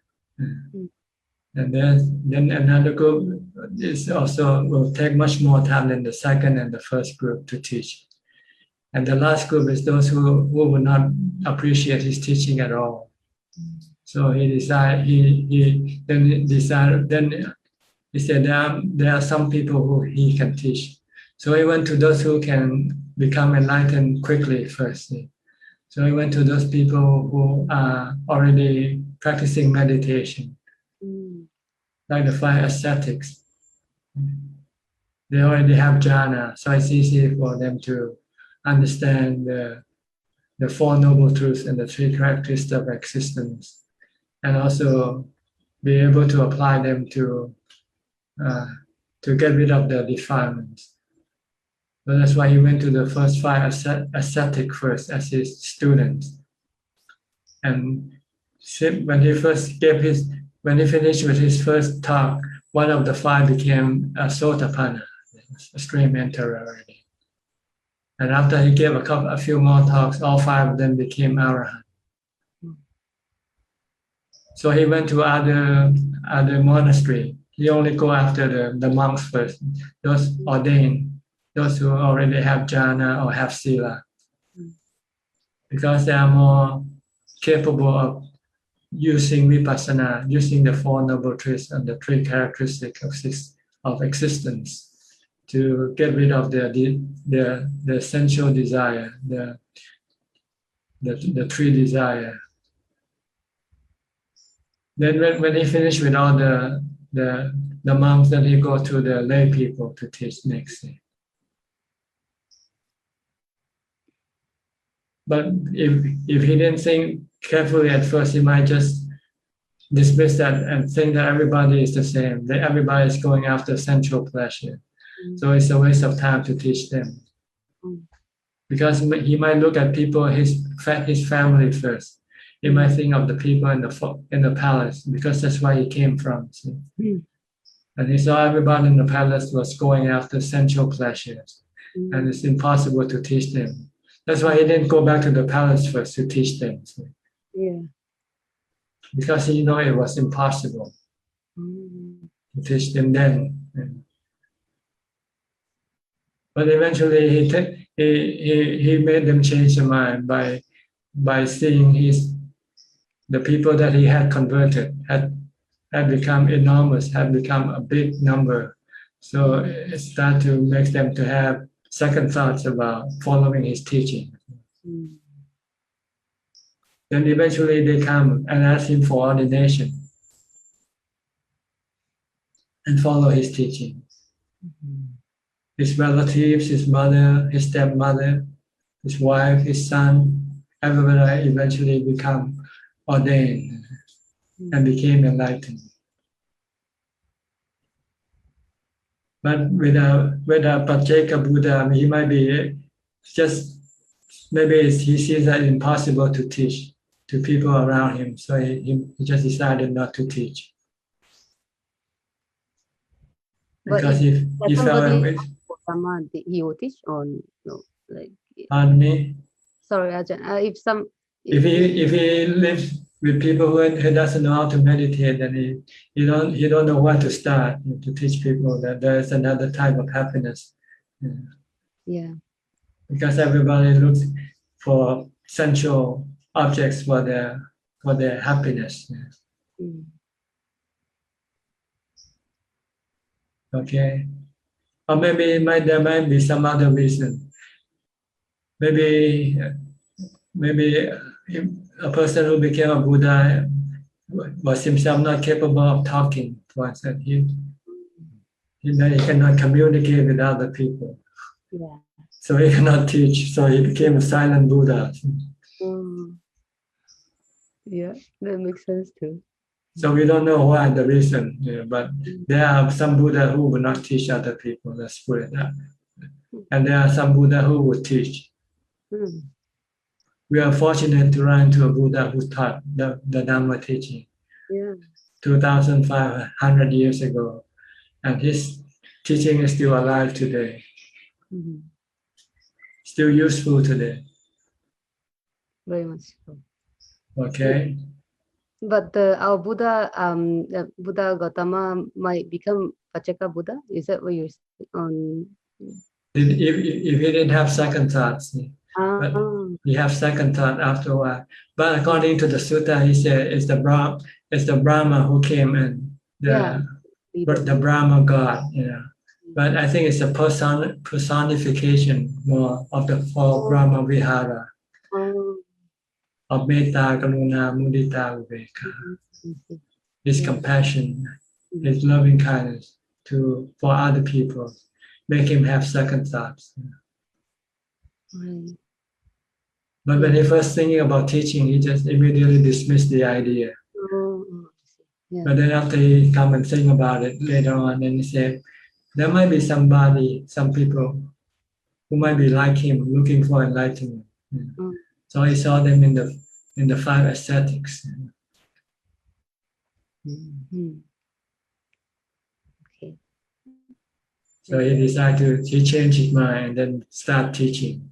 And then another group will take much more time than the second and the first group to teach. And the last group is those who would not appreciate his teaching at all. So he said there are some people who he can teach. So he went to those who can become enlightened quickly first. So he went to those people who are already practicing meditation, like the 5 ascetics. They already have jhana, so it's easy for them to understand the 4 noble truths and the 3 characteristics of existence, and also be able to apply them to get rid of the defilements. So that's why he went to the first 5 ascetic first as his students. And when he finished with his first talk, one of the 5 became a Sotapanna, a stream enterer already. And after he gave a few more talks, all 5 of them became Arahant. So he went to other monastery. He only go after the monks first, those ordained, those who already have jhana or have sila, because they are more capable of using vipassana, using the 4 noble truths and the 3 characteristics of existence to get rid of the sensual desire, the 3 desire. Then when he finished with all the monks, then he go to the lay people to teach next. But if he didn't think carefully at first, he might just dismiss that and think that everybody is the same, that everybody is going after sensual pleasure. So it's a waste of time to teach them. Because he might look at people, his family first. He might think of the people in the palace, because that's where he came from. And he saw everybody in the palace was going after sensual pleasures. and it's impossible to teach them. That's why he didn't go back to the palace first to teach them. Yeah. Because he knew it was impossible to teach them then. But eventually he made them change their mind by seeing the people that he had converted had become enormous, had become a big number. So it started to make them to have second thoughts about following his teaching. Then eventually they come and ask him for ordination and follow his teaching. His relatives, his mother, his stepmother, his wife, his son, everybody eventually become ordained and became enlightened. But with a Pajjeka Buddha, he might be just, maybe he sees that impossible to teach to people around him, so he just decided not to teach. Because if he fell with Dhamma, he will teach or no? Like, pardon me? Sorry, Ajahn. If he lives with people who doesn't know how to meditate, then he don't know where to start to teach people that there is another type of happiness. Yeah. Because everybody looks for sensual objects for their happiness. Okay. Or maybe there might be some other reason. Maybe a person who became a Buddha was himself not capable of talking. For instance, he cannot communicate with other people. Yeah. So he cannot teach. So he became a silent Buddha. Yeah, that makes sense too. So we don't know why the reason, but there are some Buddha who will not teach other people. Let's put it that. And there are some Buddha who will teach. We are fortunate to run into a Buddha who taught the Dhamma teaching 2,500 years ago. And his teaching is still alive today. Still useful today. Very much so. Okay. But our Buddha, Buddha Gautama might become Pajjeka Buddha. Is that what you're on? If he didn't have second thoughts, but he have second thought after a while. But according to the sutta, he said it's the Brahma who came and the Brahma God. But I think it's a personification more of the four Brahma Vihara. Of metta, karuna, mudita, ubeka. His compassion, his loving kindness for other people, make him have second thoughts. But when he first thinking about teaching, he just immediately dismissed the idea. But then after he come and think about it later on, then he said, there might be somebody, some people who might be like him, looking for enlightenment. So he saw them in the five ascetics. Okay. So he changed his mind and then start teaching.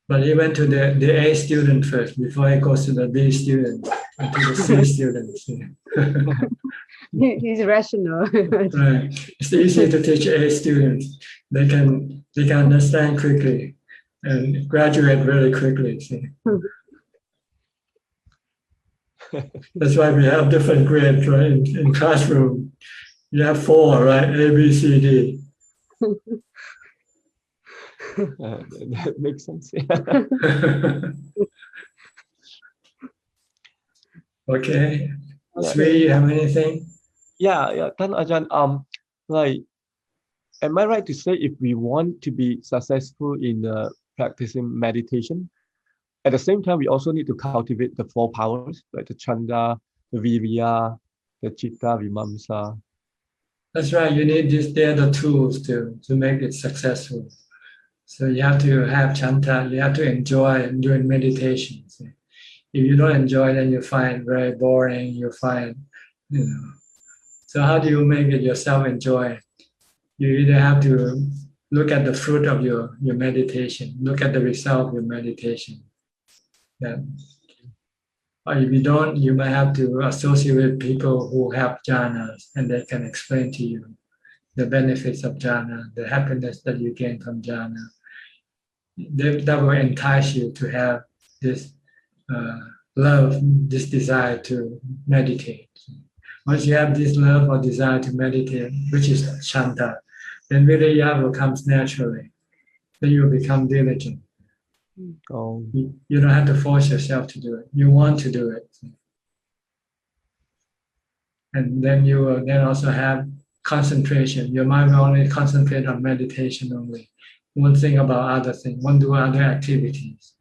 But he went to the A student first before he goes to the B student and to the C students. He's rational. Right. It's easy to teach A students. They can understand quickly and graduate very quickly. See? That's why we have different grades, right? In classroom, you have 4, right? A, B, C, D. That makes sense. Okay. Sri, you have anything? Yeah. Ajahn, like, am I right to say if we want to be successful in practicing meditation, at the same time we also need to cultivate the 4 powers, like the chanda, the virya, the chitta, vimamsa? That's right. You need they're the tools to make it successful. So you have to have chanta, you have to enjoy doing meditation. See? If you don't enjoy, then you find very boring, you find, So how do you make it yourself enjoy? You either have to look at the fruit of your meditation, look at the result of your meditation. Or if you don't, you might have to associate with people who have jhanas, and they can explain to you the benefits of jhana, the happiness that you gain from jhana. That will entice you to have this love, this desire to meditate. Once you have this love or desire to meditate, which is shanta, then virya will come naturally. Then you will become diligent. Oh. You don't have to force yourself to do it. You want to do it. And then you will then also have concentration. Your mind will only concentrate on meditation only. Won't think about other things, won't do other activities.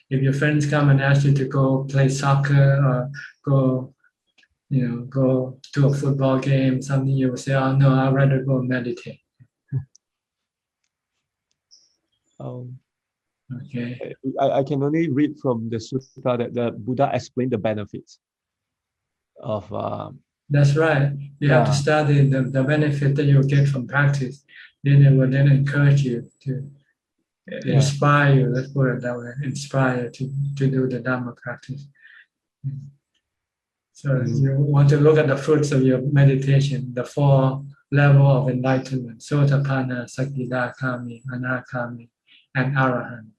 If your friends come and ask you to go play soccer or go to a football game, something, you will say, oh no, I'd rather go meditate. Okay. I can only read from the sutta that the Buddha explained the benefits of. That's right. You have to study the benefit that you get from practice. Then it will then encourage you to inspire you. Let's put it that way. Inspire you to do the Dhamma practice. So you want to look at the fruits of your meditation, the 4 levels of enlightenment: Sotapanna, Sakidakami, Anakami, and Arahant.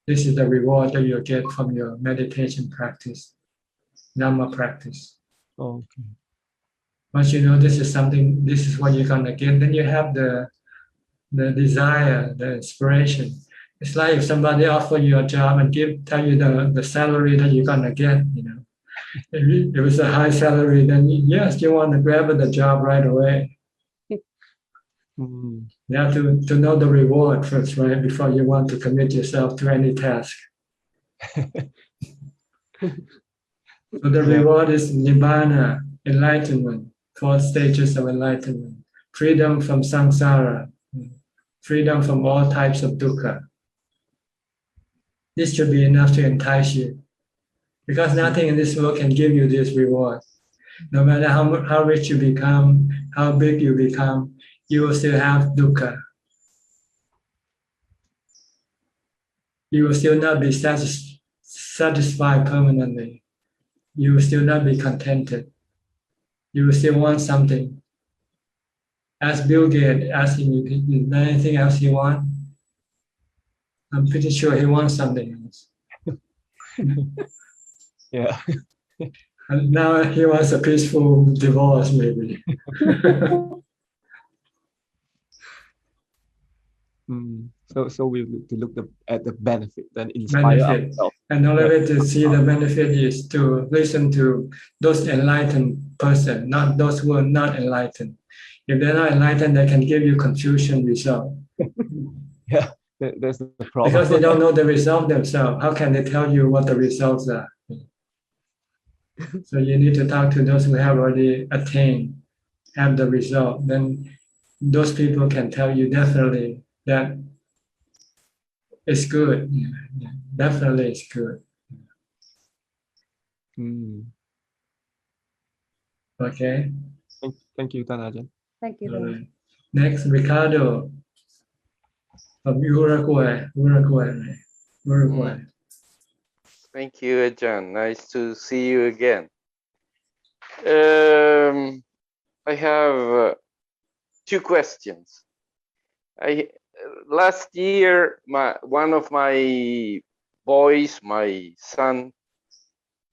This is the reward that you get from your meditation practice, Dhamma practice. Okay. Once you know this is something, this is what you're gonna get, then you have the desire, the inspiration. It's like if somebody offer you a job and tell you the salary that you're gonna get, If it was a high salary, then yes, you want to grab the job right away. You have to know the reward first, right? Before you want to commit yourself to any task. So the reward is Nibbana, enlightenment, 4 stages of enlightenment, freedom from samsara, freedom from all types of dukkha. This should be enough to entice you, because nothing in this world can give you this reward. No matter how rich you become, how big you become, you will still have dukkha. You will still not be satisfied permanently. You will still not be contented. You will still want something. Ask Bill Gates, ask him, is there anything else he wants? I'm pretty sure he wants something else. Yeah. And now he wants a peaceful divorce, maybe. So we need to look at the benefit, then inspire ourselves. And the only way to see the benefit is to listen to those enlightened persons, not those who are not enlightened. If they're not enlightened, they can give you confusion result. Yeah, that's the problem. Because they don't know the result themselves. How can they tell you what the results are? So you need to talk to those who have already attained, have the result. Then those people can tell you definitely that it's good. Yeah, definitely it's good. Okay. Thank you, Ajahn. Thank you. Right. Next, Ricardo from Uruguay. Thank you, Ajahn. Nice to see you again. I have 2 questions. Last year, one of my boys, my son,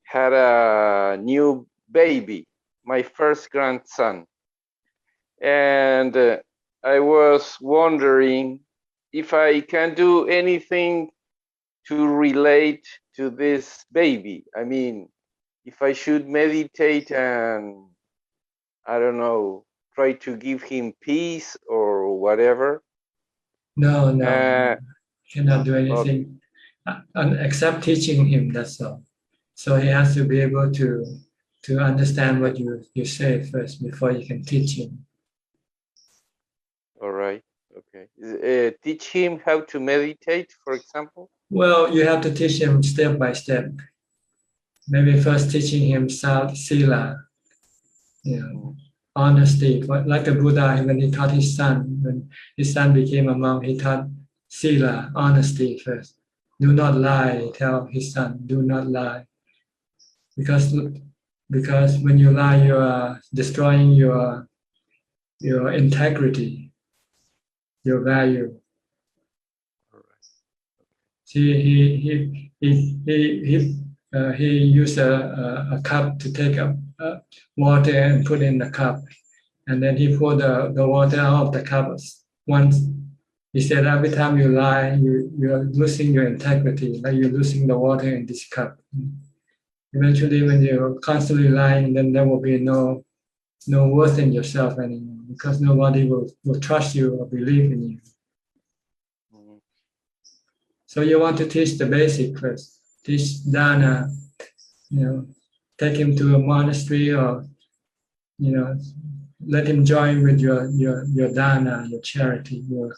had a new baby, my first grandson. And I was wondering if I can do anything to relate to this baby. I mean, if I should meditate and, I don't know, try to give him peace or whatever. No. Cannot do anything except teaching him, that's all. So he has to be able to understand what you say first before you can teach him. All right. Okay. Teach him how to meditate, for example? Well, you have to teach him step by step. Maybe first teaching him sila, honesty. Like the Buddha, when he taught his son, when his son became a monk, he taught sila, honesty first. Do not lie, tell his son, do not lie. Because when you lie, you are destroying your integrity, your value. See, he used a cup to take up water and put in the cup, and then he poured the water out of the cup once. He said, every time you lie, you are losing your integrity, like you're losing the water in this cup. Eventually, when you're constantly lying, then there will be no worth in yourself anymore, because nobody will trust you or believe in you. So you want to teach the basic first. Teach dana, take him to a monastery, or let him join with your dana, your charity work,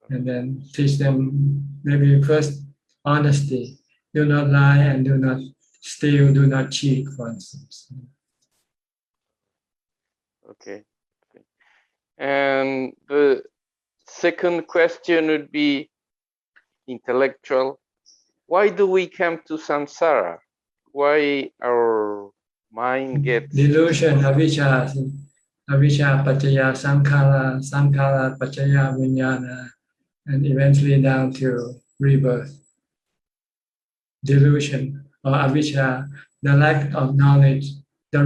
and then teach them maybe first honesty. Do not lie and do not steal, do not cheat, for instance. Okay. And the second question would be intellectual. Why do we come to samsara? Why our mind gets delusion, avijja paccaya sankhara, sankhara paccaya vijnana, and eventually down to rebirth. Delusion or avijja, the lack of knowledge, the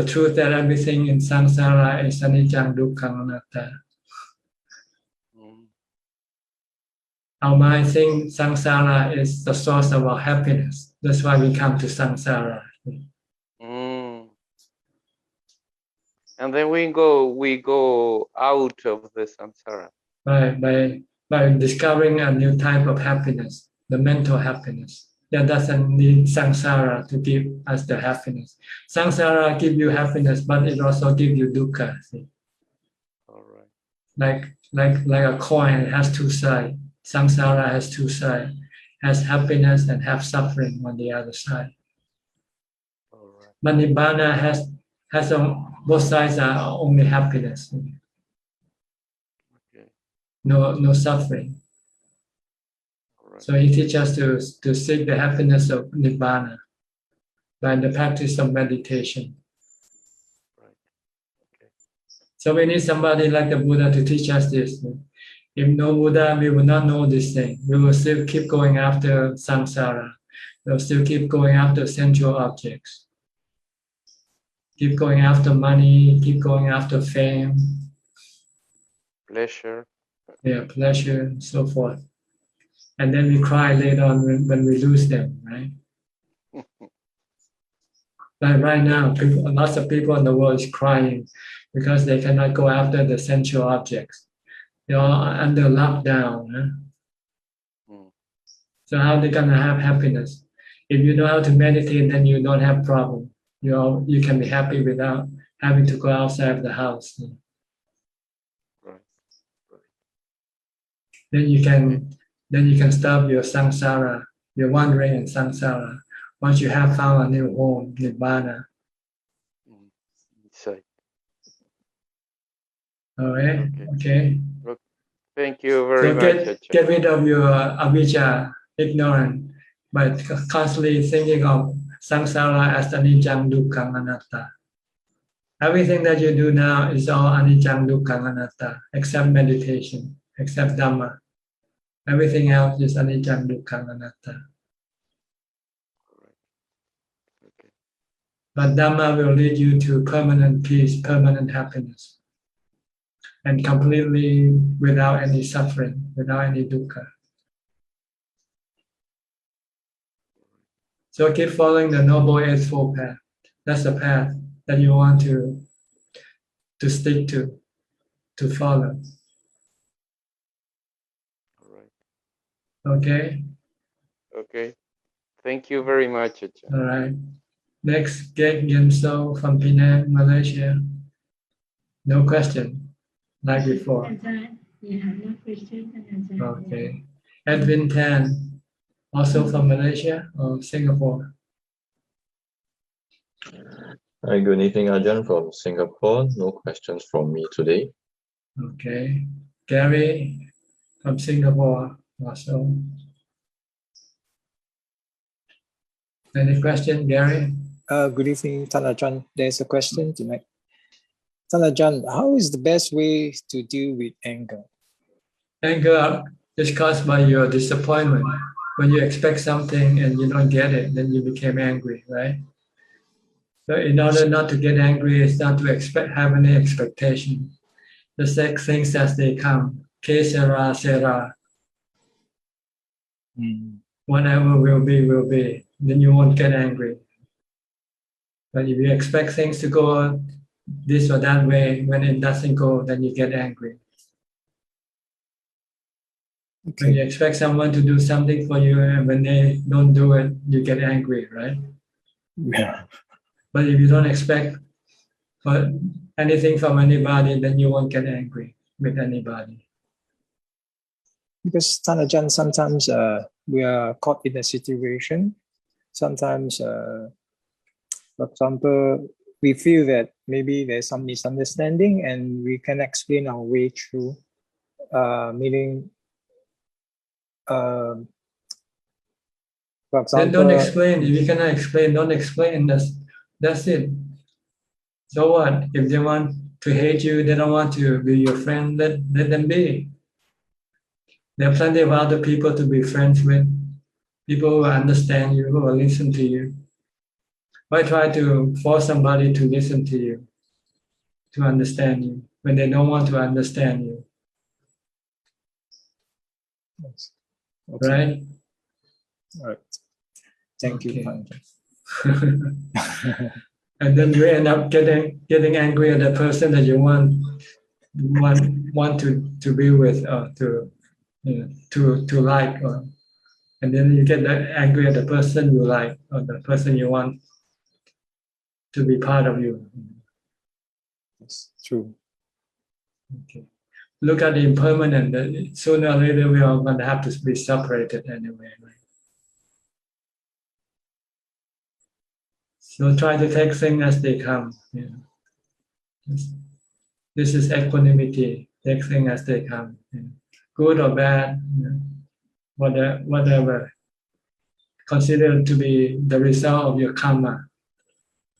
truth that everything in samsara is anicca, dukkha, anatta. Our mind thinks samsara is the source of our happiness. That's why we come to samsara. And then we go out of the samsara. By discovering a new type of happiness, the mental happiness. That doesn't need samsara to give us the happiness. Samsara gives you happiness, but it also gives you dukkha. See? All right. Like a coin, it has two sides. Samsara has two sides, has happiness and have suffering on the other side. All right. But Nibbana has both sides are only happiness. Okay. No suffering. Right. So he teaches us to seek the happiness of Nibbana by the practice of meditation. Right. Okay. So we need somebody like the Buddha to teach us this. If no Buddha, we will not know this thing. We will still keep going after samsara. We will still keep going after sensual objects. Keep going after money, keep going after fame. Pleasure. Yeah, pleasure, and so forth. And then we cry later on when we lose them, right? Like right now, lots of people in the world is crying because they cannot go after the sensual objects. They are under lockdown. Huh? So how are they gonna have happiness? If you know how to meditate, then you don't have problem. You can be happy without having to go outside of the house. Right. Then you can stop your samsara, your wandering in samsara. Once you have found a new home, nibbana. All right. Okay. Thank you very much. Get rid of your avijja, ignorant, but constantly thinking of samsara as anicca, dukkha, anatta. Everything that you do now is all anicca, dukkha, anatta, except meditation, except Dhamma. Everything else is anicca, dukkha, anatta. But Dhamma will lead you to permanent peace, permanent happiness, and completely without any suffering, without any dukkha. So keep following the Noble Eightfold Path. That's the path that you want to stick to follow. All right. Okay? Okay. Thank you very much, Ajahn. All right. Next, Gek Gemso from Penang, Malaysia. No question, like before. We have no question. Okay. Edwin Tan, also from Malaysia or Singapore? Hi, good evening, Ajahn from Singapore. No questions from me today. Okay. Gary from Singapore also. Any question, Gary? Good evening, Ajahn. There's a question tonight. Ajahn, how is the best way to deal with anger? Anger is caused by your disappointment. When you expect something and you don't get it, then you became angry, right? So in order not to get angry, is not to have any expectation. Just take things as they come. Que sera, sera. Whatever will be, will be. Then you won't get angry. But if you expect things to go this or that way, when it doesn't go, then you get angry. Okay. When you expect someone to do something for you and when they don't do it, you get angry, right? Yeah. But if you don't expect for anything from anybody, then you won't get angry with anybody. Because Ajahn, sometimes we are caught in a situation. Sometimes, for example, we feel that maybe there's some misunderstanding and we can explain our way through, meaning, for example, then don't explain. If you cannot explain, don't explain. That's it. So what? If they want to hate you, they don't want to be your friend, let them be. There are plenty of other people to be friends with, people who understand you, who will listen to you. Why try to force somebody to listen to you, to understand you, when they don't want to understand you? Yes. Okay. Right? All right. Thank you. And then you end up getting angry at the person that you want to be with or to like, and then you get angry at the person you like or the person you want to be part of you. Yes, true. Okay. Look at the impermanent. Sooner or later, we are going to have to be separated anyway. Right? So try to take things as they come. This is equanimity. Take things as they come. Good or bad, whatever. Consider to be the result of your karma.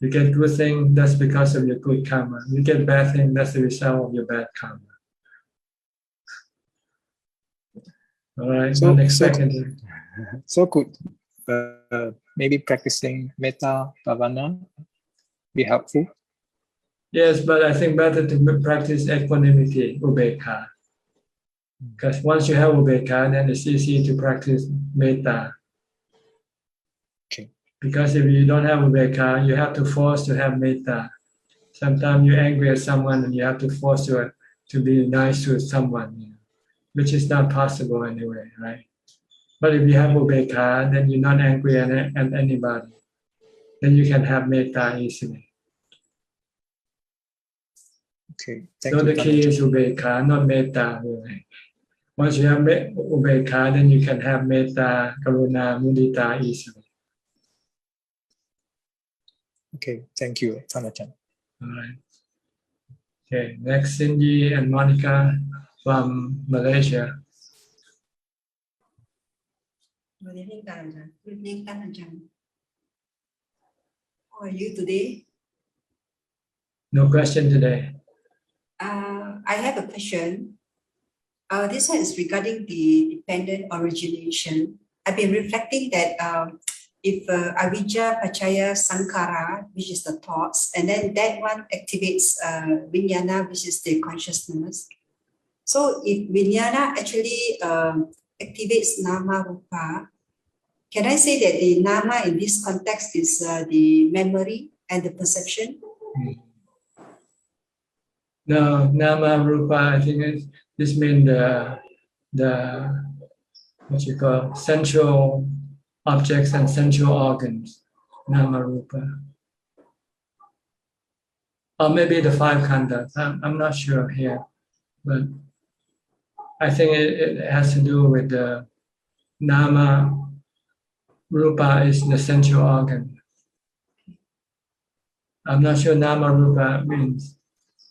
You get good thing, that's because of your good karma. You get bad thing, that's the result of your bad karma. All right, don't expect anything. So could maybe practicing metta bhavana be helpful? Yes, but I think better to practice equanimity, ubekha. Because once you have ubekha, then it's easy to practice metta. Okay. Because if you don't have ubekha, you have to force to have metta. Sometimes you're angry at someone and you have to force to be nice to someone, which is not possible anyway, right? But if you have ubekha, then you're not angry at anybody. Then you can have metta easily. Okay. So the key is ubekha, not metta. Once you have ubekha, then you can have metta, karuna, mudita easily. Okay, thank you, Ajahn. All right. Okay, next Cindy and Monica from Malaysia. Good evening, Ajahn. Good evening, Ajahn. How are you today? No question today. I have a question. This one is regarding the dependent origination. I've been reflecting that if avijja, pachaya, sankhara, which is the thoughts, and then that one activates vijnana, which is the consciousness. So if vijnana actually activates nama rupa, can I say that the nama in this context is the memory and the perception? No, nama rupa, I think this means the what you call sensual objects and sensual organs, nama rupa. Or maybe the five khandhas, I'm not sure here, but I think it has to do with the nama rupa is the sensual organ. I'm not sure nama rupa means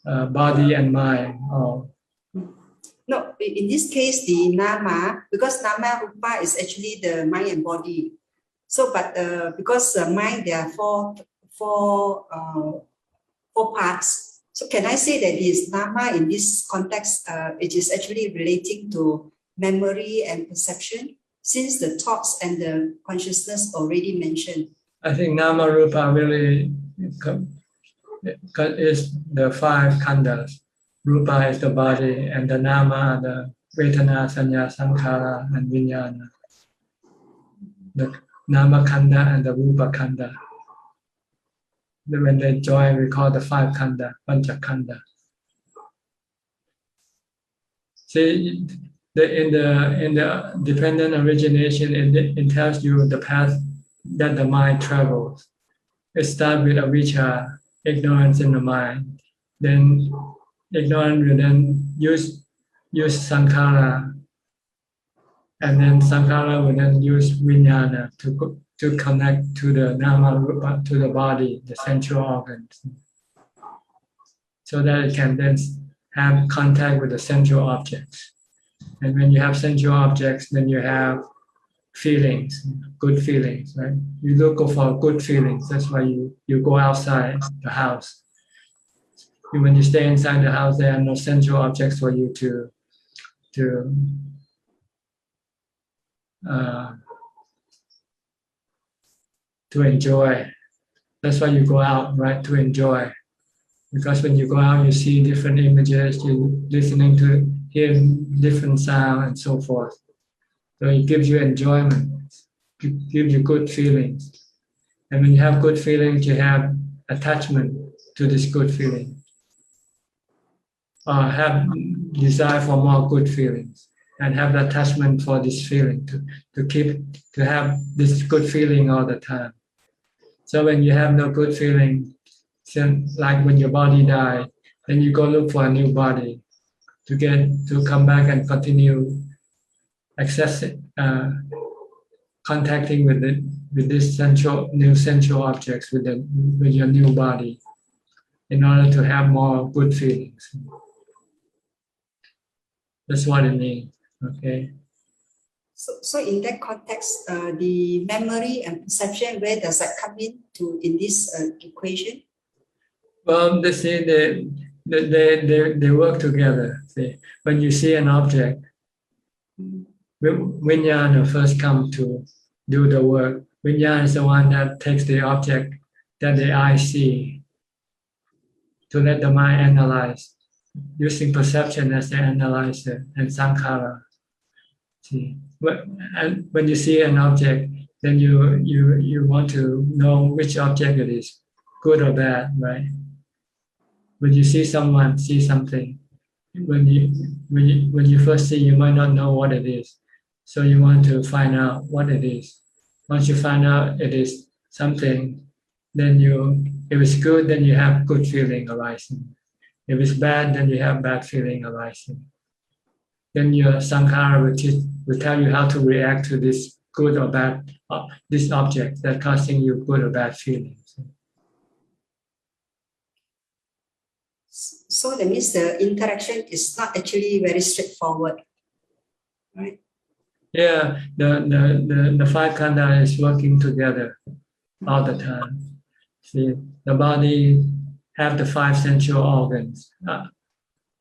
body and mind. Or no, in this case, the nama, because nama rupa is actually the mind and body. So, but because mind, there are four parts. So, can I say that this nama in this context, it is actually relating to memory and perception, since the thoughts and the consciousness already mentioned? I think nama rupa really is the five khandas. Rupa is the body, and the nama are the vedana, sanya, sankhara, and vijnana. The nama khanda and the rupa khanda. When they join, we call the five khanda, pancha khanda. See, in the dependent origination, it tells you the path that the mind travels. It starts with avijja, ignorance in the mind. Then ignorance will then use sankhara, and then sankhara will then use vijnana to connect to the nama rupa, to the body, the sensual organs, so that it can then have contact with the sensual objects. And when you have sensual objects, then you have feelings, good feelings, right? You look for good feelings. That's why you go outside the house. When you stay inside the house, there are no sensual objects for you to enjoy. That's why you go out, right? To enjoy. Because when you go out, you see different images, you're listening to hearing different sound and so forth. So it gives you enjoyment, it gives you good feelings. And when you have good feelings, you have attachment to this good feeling. Or have desire for more good feelings, and have the attachment for this feeling to have this good feeling all the time. So when you have no good feeling, like when your body dies, then you go look for a new body to come back and continue contacting with this new sensual objects with your new body, in order to have more good feelings. That's what it means. Okay. So in that context, the memory and perception, where does that come in this equation? Well, they work together. See, when you see an object, vijnana first come to do the work. Vijnana is the one that takes the object that the eye see to let the mind analyze, using perception as the analyzer and sankhara. See, when you see an object, then you want to know which object it is, good or bad, right? When you see someone, see something, when you first see, you might not know what it is, so you want to find out what it is. Once you find out it is something, then if it's good, then you have good feeling arising. If it's bad, then you have bad feeling arising. Then your sankhara will tell you how to react to this good or bad, this object that causing you good or bad feelings. So that means the interaction is not actually very straightforward, right? Yeah, the five khanda is working together all the time. See, the body have the five sensual organs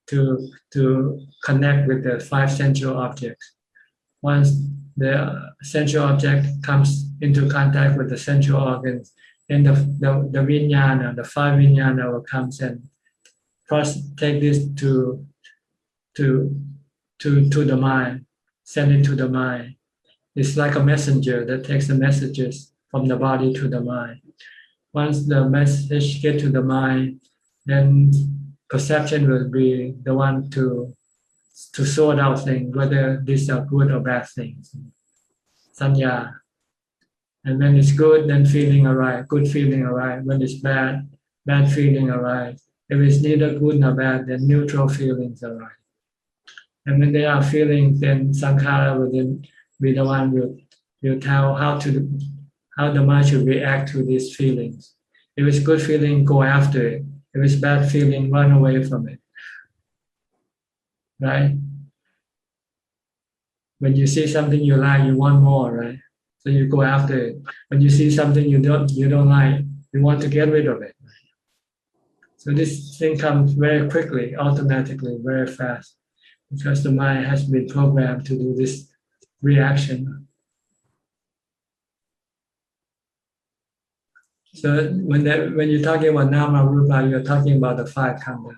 to connect with the five sensual objects. Once the sensual object comes into contact with the sensual organs, then the vijnana, the five vijnana will come and first take this to the mind, send it to the mind. It's like a messenger that takes the messages from the body to the mind. Once the message gets to the mind, then perception will be the one to sort out things, whether these are good or bad things. Sanya. And when it's good, then feeling arise, good feeling arise. When it's bad, bad feeling arise. If it's neither good nor bad, then neutral feelings arise. And when there are feelings, then sankhara will then be the one will tell how the mind should react to these feelings. If it's good feeling, go after it. If it's bad feeling, run away from it. Right? When you see something you like, you want more, right? So you go after it. When you see something you don't like, you want to get rid of it. So this thing comes very quickly, automatically, very fast, because the mind has been programmed to do this reaction. So when you're talking about nama rupa, you're talking about the 5 khandhas.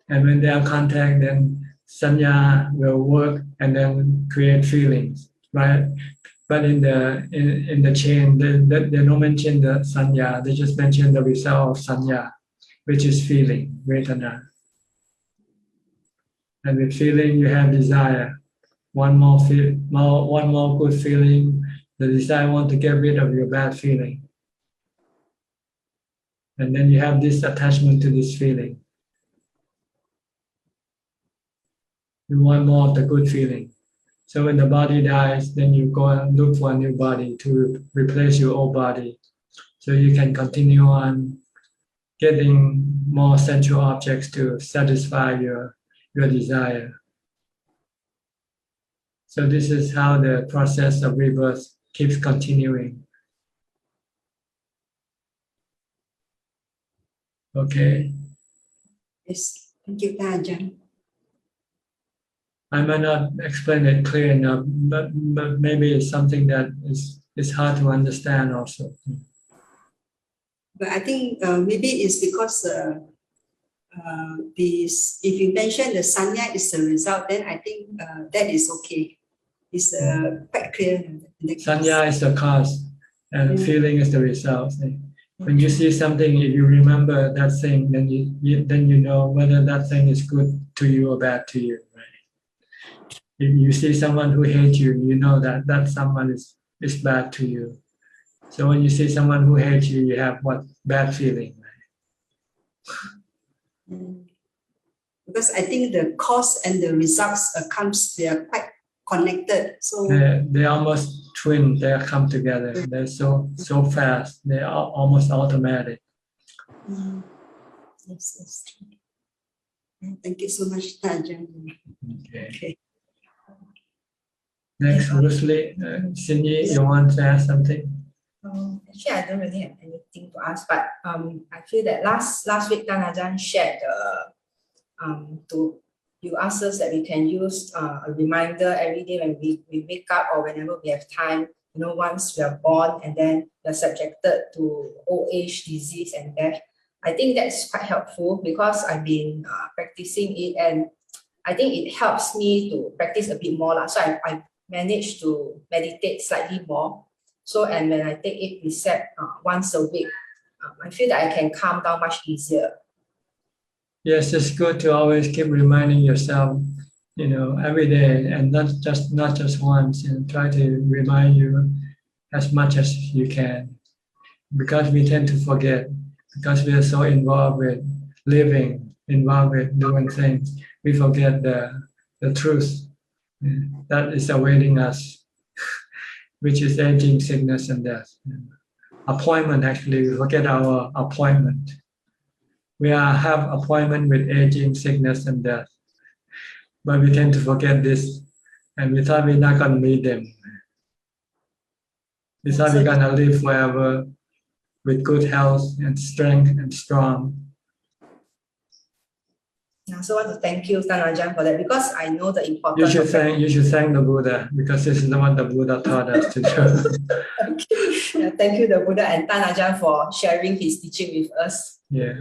And when they have contact, then sanya will work and then create feelings, right? But in the chain, they don't mention the sanya. They just mention the result of sanya, which is feeling, vedana. And with feeling, you have desire. One more good feeling. The desire want to get rid of your bad feeling. And then you have this attachment to this feeling. You want more of the good feeling. So when the body dies, then you go and look for a new body to replace your old body. So you can continue on getting more sensual objects to satisfy your desire. So this is how the process of rebirth keeps continuing. Okay. Yes, thank you, Ajahn. I might not explain it clear enough, but maybe it's something that is hard to understand also. But I think maybe it's because this, if you mention the sanya is the result, then I think that is okay. It's quite clear. Sanya is the cause, and feeling is the result. When you see something, if you remember that thing, then you know whether that thing is good to you or bad to you. Right? If you see someone who hates you, you know that someone is bad to you. So when you see someone who hates you, you have what? Bad feeling. Right? Because I think the cause and the results they are quite connected. So they almost twin. They come together. They're so fast. They are almost automatic. Yes. Thank you so much, Ajahn. Okay. Next, Bruce Lee, Cindy, you want to ask something? Actually, I don't really have anything to ask, but I feel that last week, Ajahn shared you asked us that we can use a reminder every day when we wake up or whenever we have time. You know, once we are born and then we are subjected to old age, disease, and death. I think that's quite helpful because I've been practicing it, and I think it helps me to practice a bit more. So I managed to meditate slightly more. So, and when I take 8 precept once a week, I feel that I can calm down much easier. Yes, it's good to always keep reminding yourself, every day, and not just once, and try to remind you as much as you can, because we tend to forget, because we are so involved with living, involved with doing things, we forget the truth that is awaiting us, which is aging, sickness, and death. Appointment, actually, we forget our appointment. We have appointment with aging, sickness, and death. But we tend to forget this, and we thought we're not going to meet them. We thought we're going to live forever with good health and strength and strong. So I want to thank you, Ajahn, for that, because I know the importance. You should thank the Buddha, because this is what the Buddha taught us to do. Thank you, the Buddha, and Ajahn, for sharing his teaching with us. Yeah.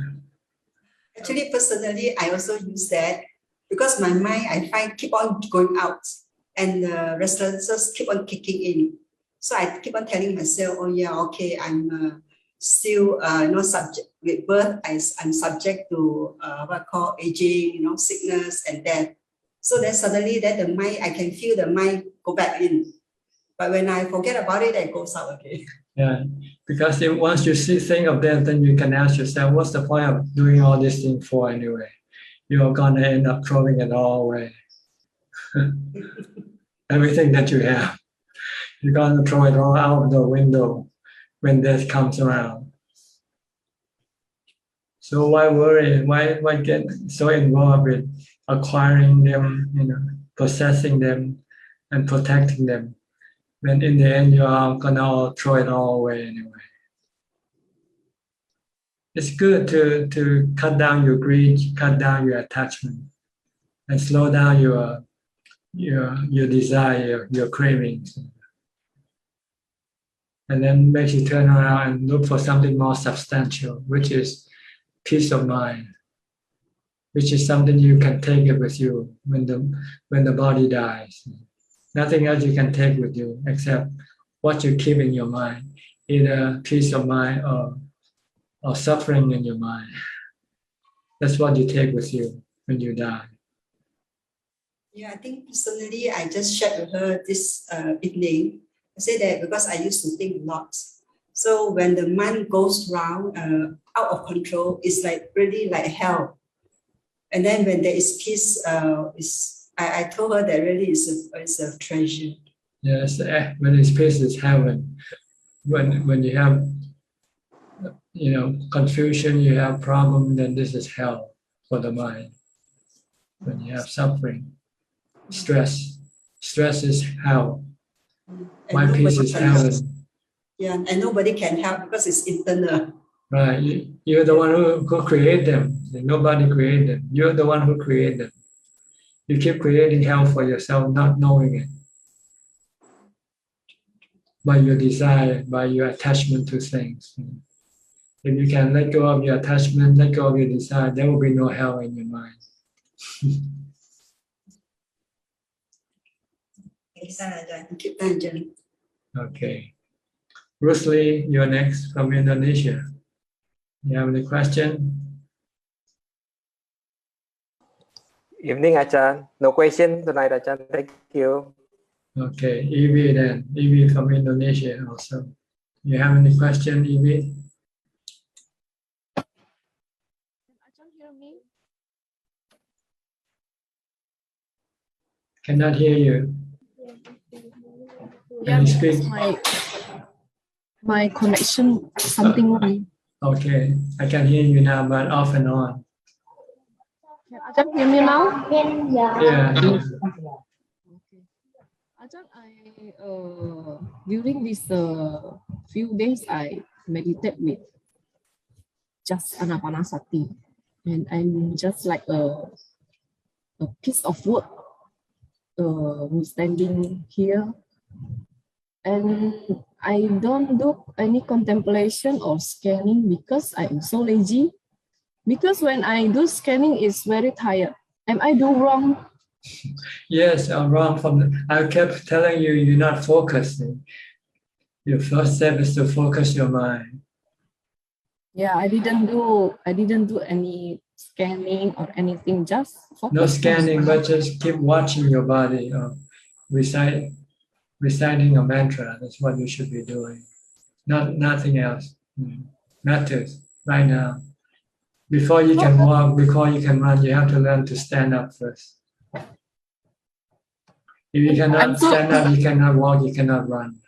Actually, personally, I also use that because my mind, I find, keep on going out and the restlessness keep on kicking in. So I keep on telling myself, oh yeah, okay, I'm still subject with birth. I'm subject to what I call aging, sickness and death. So then suddenly the mind, I can feel the mind go back in. But when I forget about it, it goes out again. Yeah, because once you think of that, then you can ask yourself, what's the point of doing all these things for anyway? You're going to end up throwing it all away. Everything that you have. You're going to throw it all out the window when death comes around. So why worry? Why get so involved with acquiring them, possessing them and protecting them, when in the end you are gonna throw it all away anyway? It's good to cut down your greed, cut down your attachment, and slow down your desire, your cravings, and then makes you turn around and look for something more substantial, which is peace of mind, which is something you can take it with you when the body dies. Nothing else you can take with you except what you keep in your mind, either peace of mind or suffering in your mind. That's what you take with you when you die. Yeah, I think personally, I just shared with her this evening. I said that because I used to think a lot. So when the mind goes round, out of control, it's like really like hell. And then when there is peace, I told her that really is a treasure. Yes, when it's peace, it's heaven. When you have confusion, you have problem, then this is hell for the mind. When you have suffering, stress is hell. My peace is heaven. Yeah, and nobody can help because it's internal. Right, you're the one who create them. Nobody create them. You're the one who create them. You keep creating hell for yourself, not knowing it. By your desire, by your attachment to things. If you can let go of your attachment, let go of your desire, there will be no hell in your mind. Okay. Bruce Lee, you're next from Indonesia. You have any question? Evening, Ajahn. No question tonight, Ajahn. Thank you. Okay, Evie then. Evie from Indonesia also. You have any question, Evie? Cannot hear you. Can you speak? My connection, something wrong. Okay, I can hear you now, but off and on. Can Ajahn hear me now? Yeah. Ajahn, during these few days, I meditate with just Anapanasati, and I'm just like a piece of wood standing here, and I don't do any contemplation or scanning because I'm so lazy. Because when I do scanning, it's very tired. Am I do wrong? Yes, I'm wrong. I kept telling you you're not focusing. Your first step is to focus your mind. Yeah, I didn't do any scanning or anything. Just focus. No scanning, but just keep watching your body. Reciting a mantra. That's what you should be doing. Nothing else matters right now. Before you can walk, before you can run, you have to learn to stand up first. If you cannot stand up, you cannot walk, you cannot run.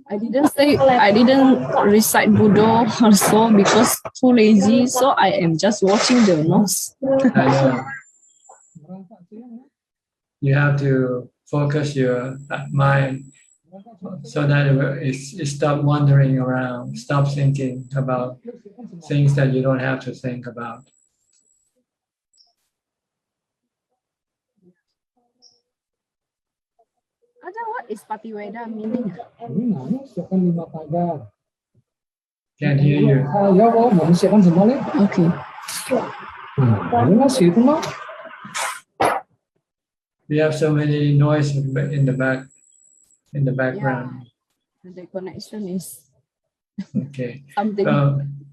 I didn't recite Buddha also because too lazy, so I am just watching the nose. I know. You have to focus your mind so that it stop wandering around, stop thinking about things that you don't have to think about. Ajahn, what is Patiweda meaning? Can't hear you. Okay. We have so many noise in the background. Yeah, the connection is okay. something.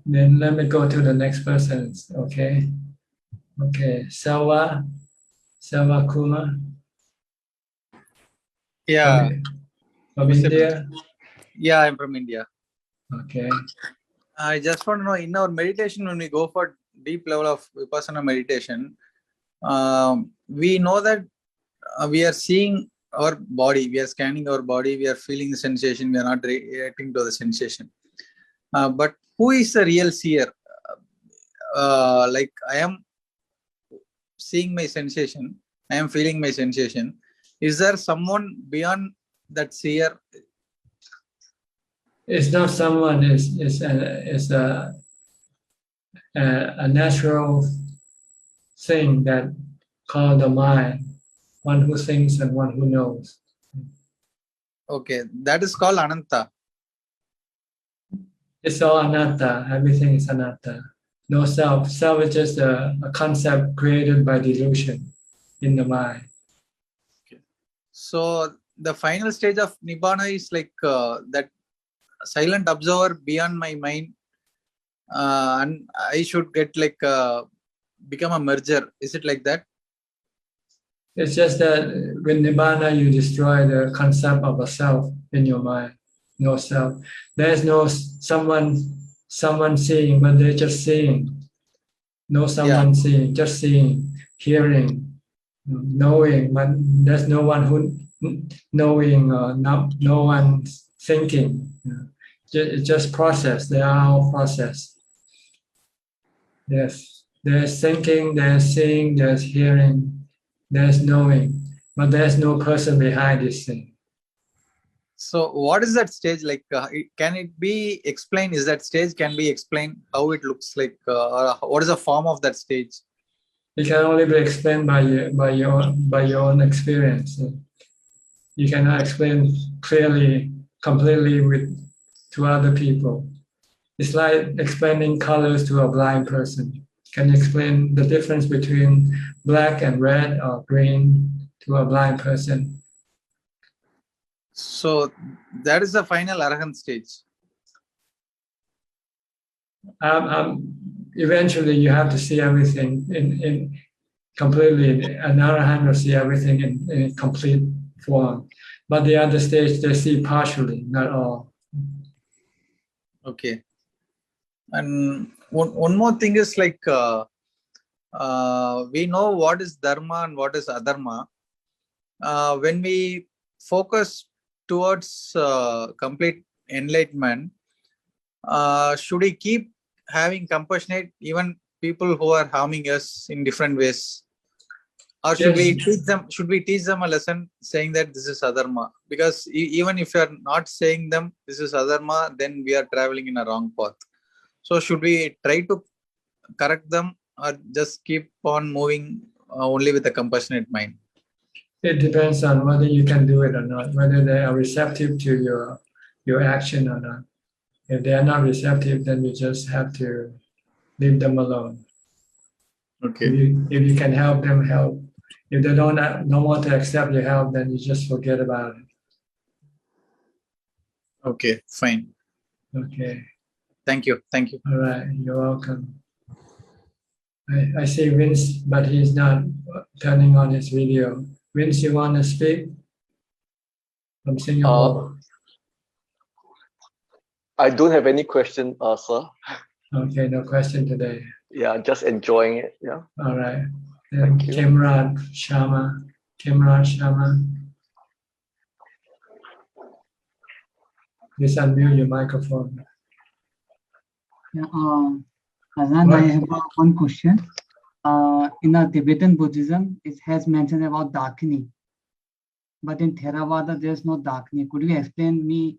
Then let me go to the next person. Okay. Okay. Selva Kumar. Yeah. From India? Yeah, I'm from India. Okay. I just want to know, in our meditation, when we go for deep level of Vipassana meditation, we know that we are seeing our body. We are scanning our body. We are feeling the sensation. We are not reacting to the sensation. But who is the real seer? Like I am seeing my sensation. I am feeling my sensation. Is there someone beyond that seer? It's not someone. It's a natural thing that called the mind. One who thinks and one who knows. Okay, that is called Ananta. It's all anatta. Everything is anatta. No self. Self is just a concept created by delusion in the mind. So the final stage of Nibbana is like that silent observer beyond my mind, and I should get like become a merger. Is it like that? It's just that with Nibbana you destroy the concept of a self in your mind. No self. There's no someone seeing, but they're just seeing. No someone seeing, just seeing, hearing, knowing, but there's no one who knowing or no one thinking. It's just process. They are all process. Yes, there's thinking, there's seeing, there's hearing, there's knowing, but there's no person behind this thing. So what is that stage like? Can it be explained? Is that stage can be explained how it looks like? Or what is the form of that stage? It can only be explained by your own experience. You cannot explain clearly, completely to other people. It's like explaining colors to a blind person. Can you explain the difference between black and red or green to a blind person? So that is the final Arahant stage. Eventually, you have to see everything in completely. An Arahant will see everything in complete form. But the other stage, they see partially, not all. Okay. And one more thing is like we know what is Dharma and what is Adharma. When we focus towards complete enlightenment, should we keep having compassionate even people who are harming us in different ways, or should we teach them? Should we teach them a lesson saying that this is adharma? Because even if you are not saying them this is adharma, then we are traveling in a wrong path. So should we try to correct them or just keep on moving only with a compassionate mind? It depends on whether you can do it or not, whether they are receptive to your action or not. If they are not receptive, then you just have to leave them alone. Okay. If you can help them, help. If they don't want to accept your help, then you just forget about it. Okay, fine. Okay. Thank you. Thank you. All right. You're welcome. I see Vince, but he's not turning on his video. Vince, you want to speak from Singapore? I don't have any question, sir. Okay, no question today. Yeah, just enjoying it. Yeah. All right. Thank you. Kimraj Sharma. Please unmute your microphone. Yeah, Ajahn, I have one question. In Tibetan Buddhism, it has mentioned about Dakini, but in Theravada, there's no Dakini. Could you explain me?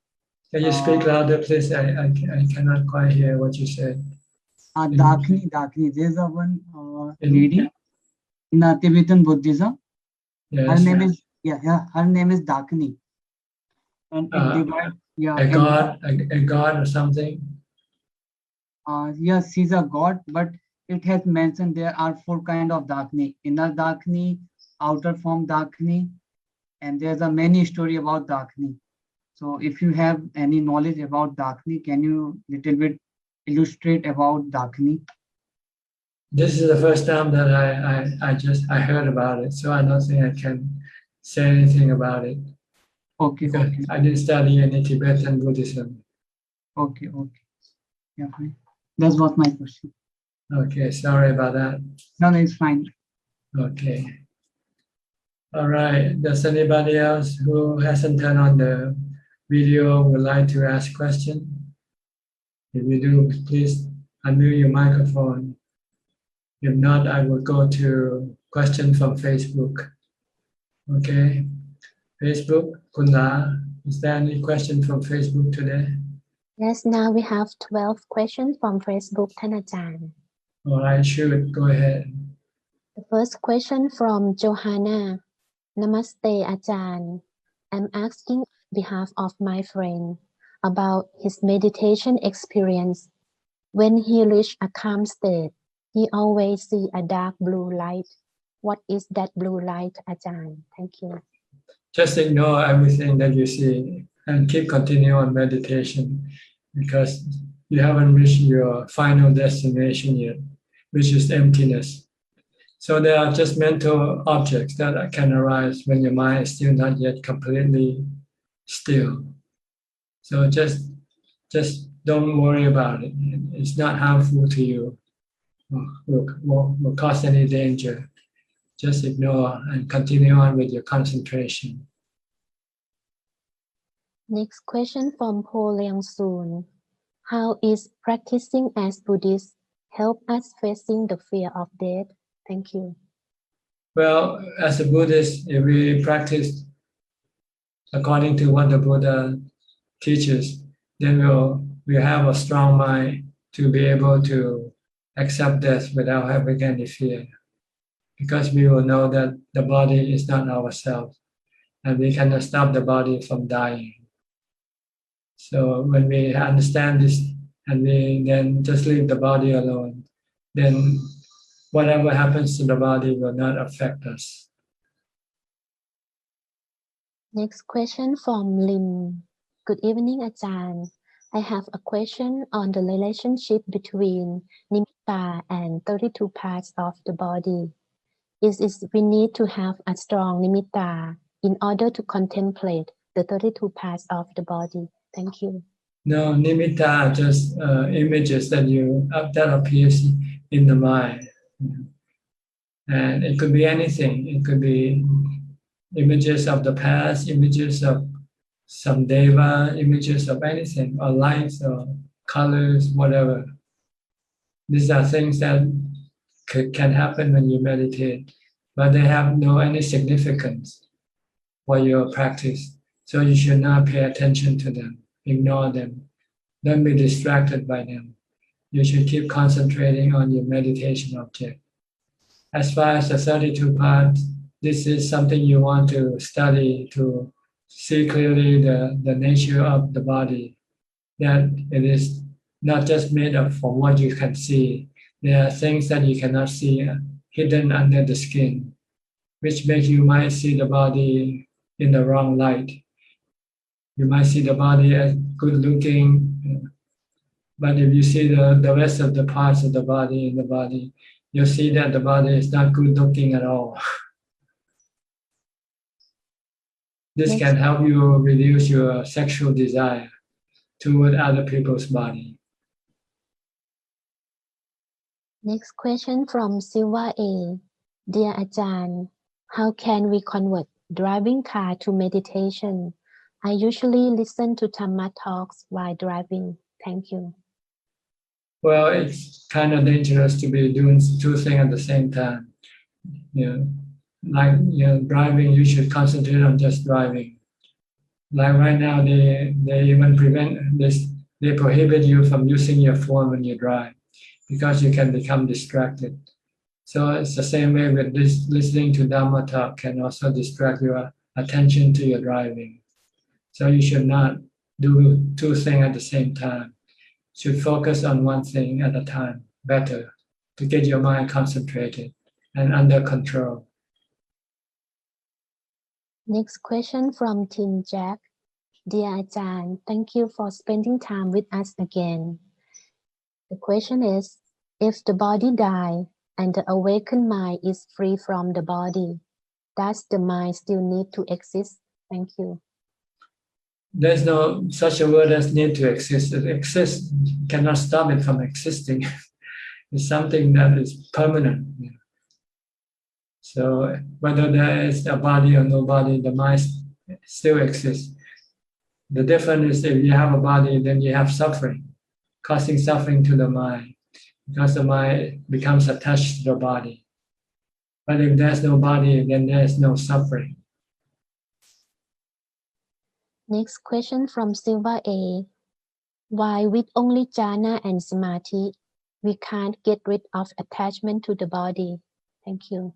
Can you speak louder, please? I cannot quite hear what you said. Dakini. There's a one lady in Tibetan Buddhism. Yes. Her name is her name is Dakini. And a god or something. Yes, she's a god, but it has mentioned there are 4 kinds of Dakini: inner Dakini, outer form Dakini, and there's a many story about Dakini. So if you have any knowledge about Dakini, can you little bit illustrate about Dakini? This is the first time that I heard about it, so I don't think I can say anything about it. Okay. I didn't study any Tibetan Buddhism. Okay. Yeah, fine. That was my question. Okay, sorry about that. No, it's fine. Okay. All right. Does anybody else who hasn't turned on the video would like to ask a question? If you do, please unmute your microphone. If not, I will go to question from Facebook. Okay. Facebook, Kunla, is there any question from Facebook today? Yes, now we have 12 questions from Facebook, Ajahn. All right, shoot, go ahead. The first question from Johanna. Namaste, Ajahn. I'm asking on behalf of my friend about his meditation experience. When he reached a calm state, he always see a dark blue light. What is that blue light, Ajahn? Thank you. Just ignore everything that you see and keep continuing on meditation because you haven't reached your final destination yet, which is emptiness. So there are just mental objects that can arise when your mind is still not yet completely still. So just don't worry about it. It's not harmful to you. Will cause any danger. Just ignore and continue on with your concentration. Next question from Po Leong Soon. How is practicing as Buddhist help us facing the fear of death? Thank you. Well, as a Buddhist, if we practice according to what the Buddha teaches, then we'll have a strong mind to be able to accept death without having any fear. Because we will know that the body is not ourselves and we cannot stop the body from dying. So when we understand this and we then just leave the body alone, then whatever happens to the body will not affect us. Next question from Lin. Good evening, Ajahn. I have a question on the relationship between nimitta and 32 parts of the body. Is we need to have a strong nimitta in order to contemplate the 32 parts of the body? Thank you. No, nimitta are just images that appears in the mind. And it could be anything. It could be images of the past, images of some deva, images of anything, or lights or colors, whatever. These are things that can happen when you meditate, but they have no any significance for your practice. So you should not pay attention to them, ignore them. Don't be distracted by them. You should keep concentrating on your meditation object. As far as the 32 parts, this is something you want to study to see clearly the nature of the body, that it is not just made up from what you can see. There are things that you cannot see hidden under the skin, which makes you might see the body in the wrong light. You might see the body as good looking, but if you see the rest of the parts of the body in the body, you'll see that the body is not good looking at all. This can help you reduce your sexual desire toward other people's body. Next question from Silva A. Dear Ajahn, how can we convert driving car to meditation? I usually listen to Dhamma talks while driving. Thank you. Well, it's kind of dangerous to be doing two things at the same time. Driving, you should concentrate on just driving. Like right now, they even prevent this. They prohibit you from using your phone when you drive because you can become distracted. So it's the same way with this. Listening to Dhamma talk can also distract your attention to your driving. So you should not do two things at the same time. Should focus on one thing at a time, better, to get your mind concentrated and under control. Next question from Tin Jack. Dear Ajahn, thank you for spending time with us again. The question is, if the body dies and the awakened mind is free from the body, does the mind still need to exist? Thank you. There's no such a word as need to exist. It exists, cannot stop it from existing. It's something that is permanent. So whether there is a body or no body, the mind still exists. The difference is if you have a body, then you have suffering, causing suffering to the mind, because the mind becomes attached to the body. But if there's no body, then there's no suffering. Next question from Silva A. Why with only jhana and samadhi, we can't get rid of attachment to the body? Thank you.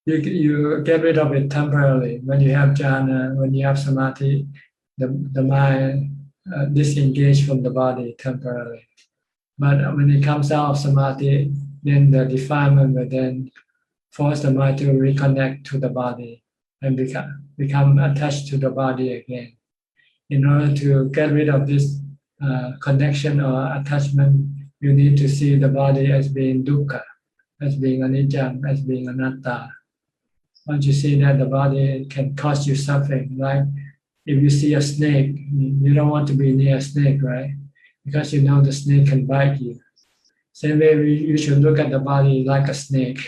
You get rid of it temporarily. When you have jhana, when you have samadhi, the mind disengage from the body temporarily. But when it comes out of samadhi, then the defilement will then force the mind to reconnect to the body and become attached to the body again. In order to get rid of this connection or attachment, you need to see the body as being dukkha, as being anicca, as being anatta. Once you see that the body can cause you suffering, like if you see a snake, you don't want to be near a snake, right? Because you know the snake can bite you. Same way, you should look at the body like a snake.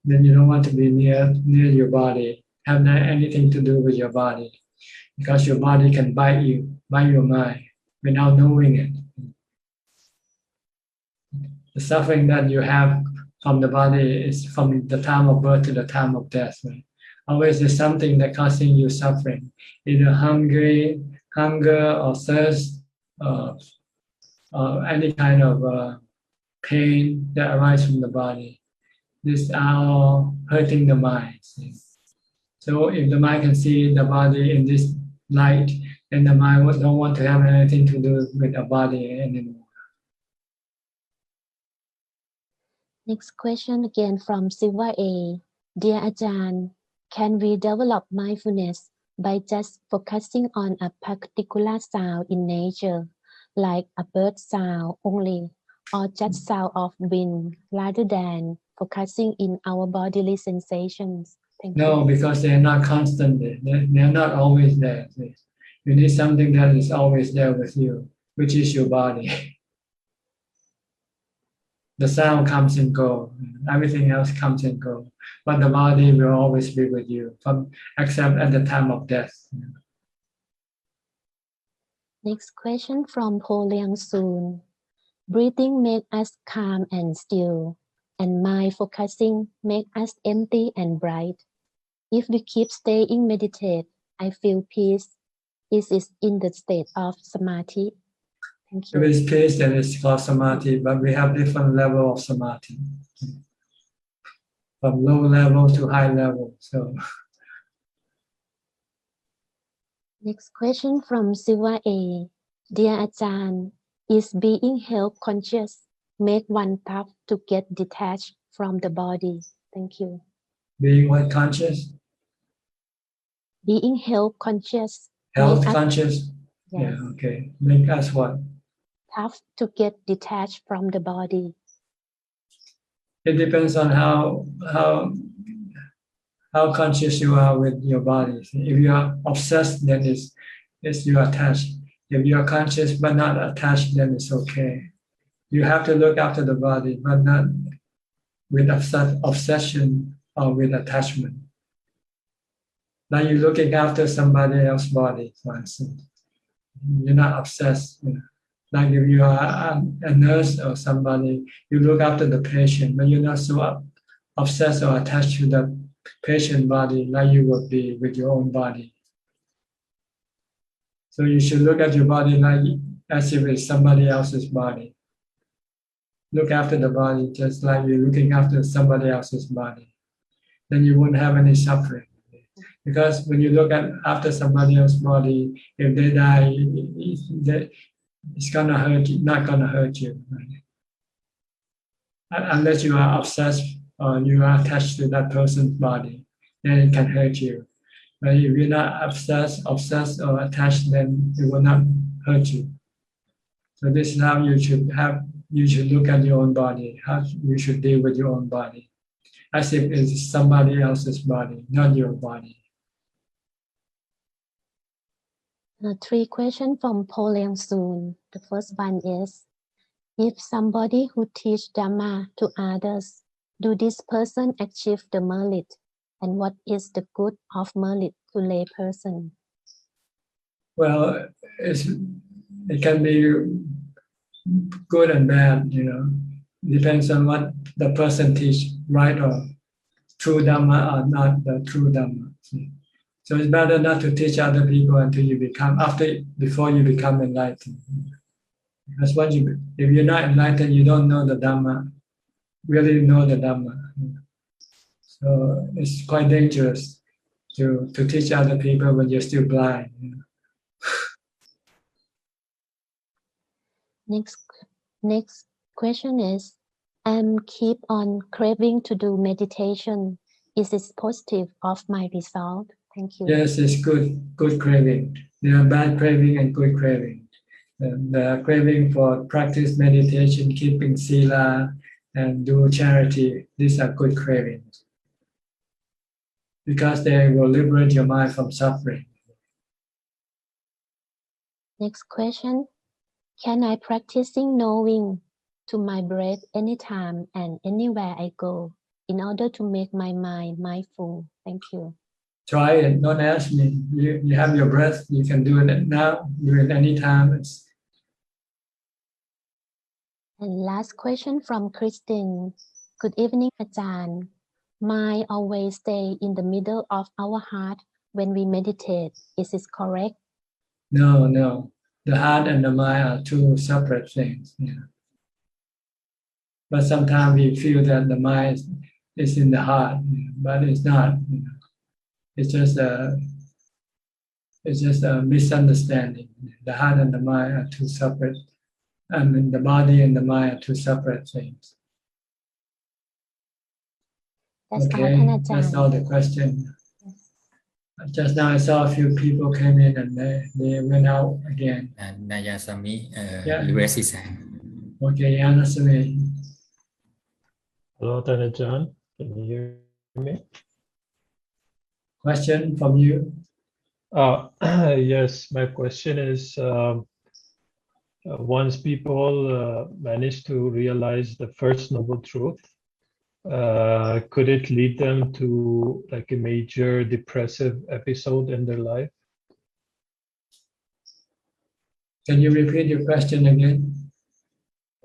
Then you don't want to be near your body, have anything to do with your body, because your body can bite you, bite your mind without knowing it. The suffering that you have from the body is from the time of birth to the time of death. Right? Always there's something that causing you suffering, either hunger or thirst, or any kind of pain that arises from the body. These are all hurting the mind. So if the mind can see the body in this light, then the mind don't want to have anything to do with the body anymore. Next question again from Silva A. Dear Ajahn, can we develop mindfulness by just focusing on a particular sound in nature, like a bird sound only, or just sound of wind, rather than focusing in our bodily sensations? Thank No, you. because they're not constant. They're not always there. You need something that is always there with you, which is your body. The sound comes and goes. Everything else comes and goes. But the body will always be with you, except at the time of death. Next question from Ho Liang Soon. Breathing makes us calm and still, and mind focusing makes us empty and bright. If we keep staying meditate, I feel peace. Is it in the state of samadhi? Thank you. If it's peace, then it's called samadhi, but we have different level of samadhi. From low level to high level. So Next question from Silva A. Dear Ajahn, is being health conscious make one tough to get detached from the body? Thank you. being what conscious? Being health conscious. Health make us conscious? Yes. Yeah, okay. Make us what? tough to get detached from the body. It depends on how conscious you are with your body. If you are obsessed, then it's you are attached. If you are conscious but not attached, then it's okay. You have to look after the body, but not with obsession or with attachment. Like you're looking after somebody else's body, for instance. You're not obsessed. Like if you are a nurse or somebody, you look after the patient, but you're not so obsessed or attached to the patient body like you would be with your own body. So you should look at your body like as if it's somebody else's body. Look after the body just like you're looking after somebody else's body. Then you won't have any suffering. Because when you look after somebody else's body, if they die, it's gonna hurt you, not gonna hurt you. Right? Unless you are obsessed or you are attached to that person's body, then it can hurt you. But if you're not obsessed or attached, then it will not hurt you. So this is how you should look at your own body, how you should deal with your own body. As if it's somebody else's body, not your body. 3 questions from Paul Liang Soon. The first one is, if somebody who teach Dhamma to others do this person achieve the merit? And what is the good of merit to lay person? Well, it can be good and bad, depends on what the person teach, right or true Dhamma or not the true Dhamma. So it's better not to teach other people until you before you become enlightened. Because if you're not enlightened, you don't know the Dhamma, really know the Dhamma. So it's quite dangerous to teach other people when you're still blind. Next question is, I'm keep on craving to do meditation. Is it positive of my result? Thank you. Yes, it's good craving. There are bad craving and good craving. The craving for practice meditation, keeping sila, and do charity, these are good cravings. Because they will liberate your mind from suffering. Next question. Can I practicing knowing to my breath anytime and anywhere I go in order to make my mind mindful? Thank you. Try it, don't ask me. You have your breath, you can do it now, do it anytime. And last question from Christine. Good evening, Ajahn. Mind always stay in the middle of our heart when we meditate. Is this correct? No. The heart and the mind are two separate things. But sometimes we feel that the mind is in the heart, but it's not. It's just a misunderstanding. The heart and the mind are two separate, and the body and the mind are two separate things. That's all the question. Just now I saw a few people came in and they went out again. Nayasami raised his hand. Okay, Yannasangwararam. Hello, Ajahn. Can you hear me? Question from you? Yes, my question is, once people manage to realize the first noble truth, could it lead them to like a major depressive episode in their life? Can you repeat your question again?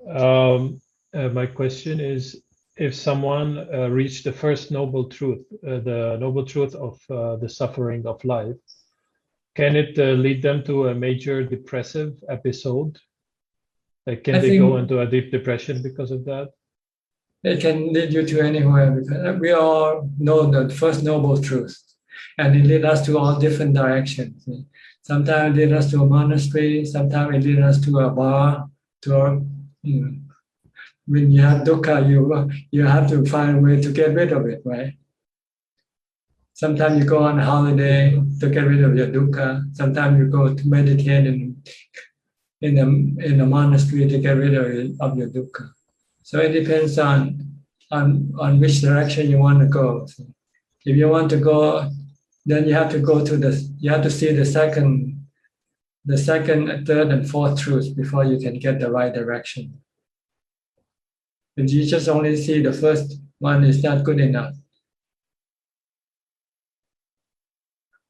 My question is, if someone reached the first noble truth, the noble truth of the suffering of life, can it lead them to a major depressive episode? Like, can they go into a deep depression because of that? It can lead you to anywhere, because we all know the first noble truth, and it leads us to all different directions. Sometimes it leads us to a monastery, sometimes it leads us to a bar, when you have dukkha, you have to find a way to get rid of it, right? Sometimes you go on a holiday to get rid of your dukkha. Sometimes you go to meditate in a monastery to get rid of your dukkha. So it depends on which direction you want to go. So if you want to go, then you have to see the second, third, and fourth truths before you can get the right direction. If you just only see the first one, is not good enough.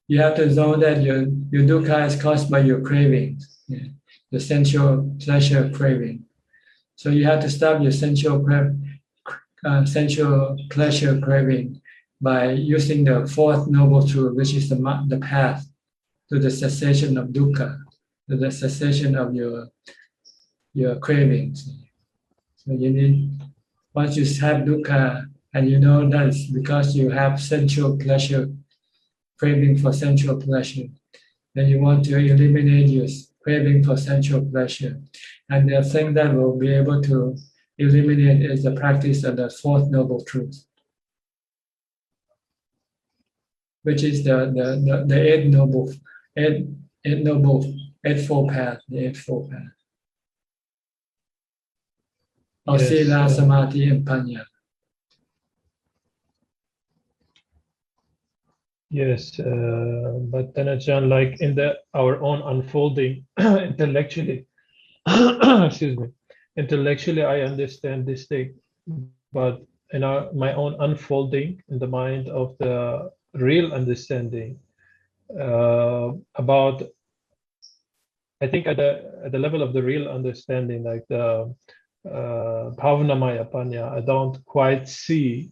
You have to know that your dukkha is caused by your cravings, the sensual pleasure craving. So you have to stop your sensual pleasure craving by using the fourth noble truth, which is the path to the cessation of dukkha, to the cessation of your cravings. So you need, once you have dukkha and you know that it's because you have sensual pleasure, craving for sensual pleasure, then you want to eliminate your craving for sensual pleasure. And the thing that will be able to eliminate is the practice of the fourth noble truth, which is the eightfold path, the eightfold path. Of Sila, Samadhi, and Panya. Yes, but then Ajahn, like in our own unfolding intellectually, excuse me, intellectually I understand this thing, but my own unfolding in the mind of the real understanding about, I think at the level of the real understanding, like the Bhavanamaya Panya, I don't quite see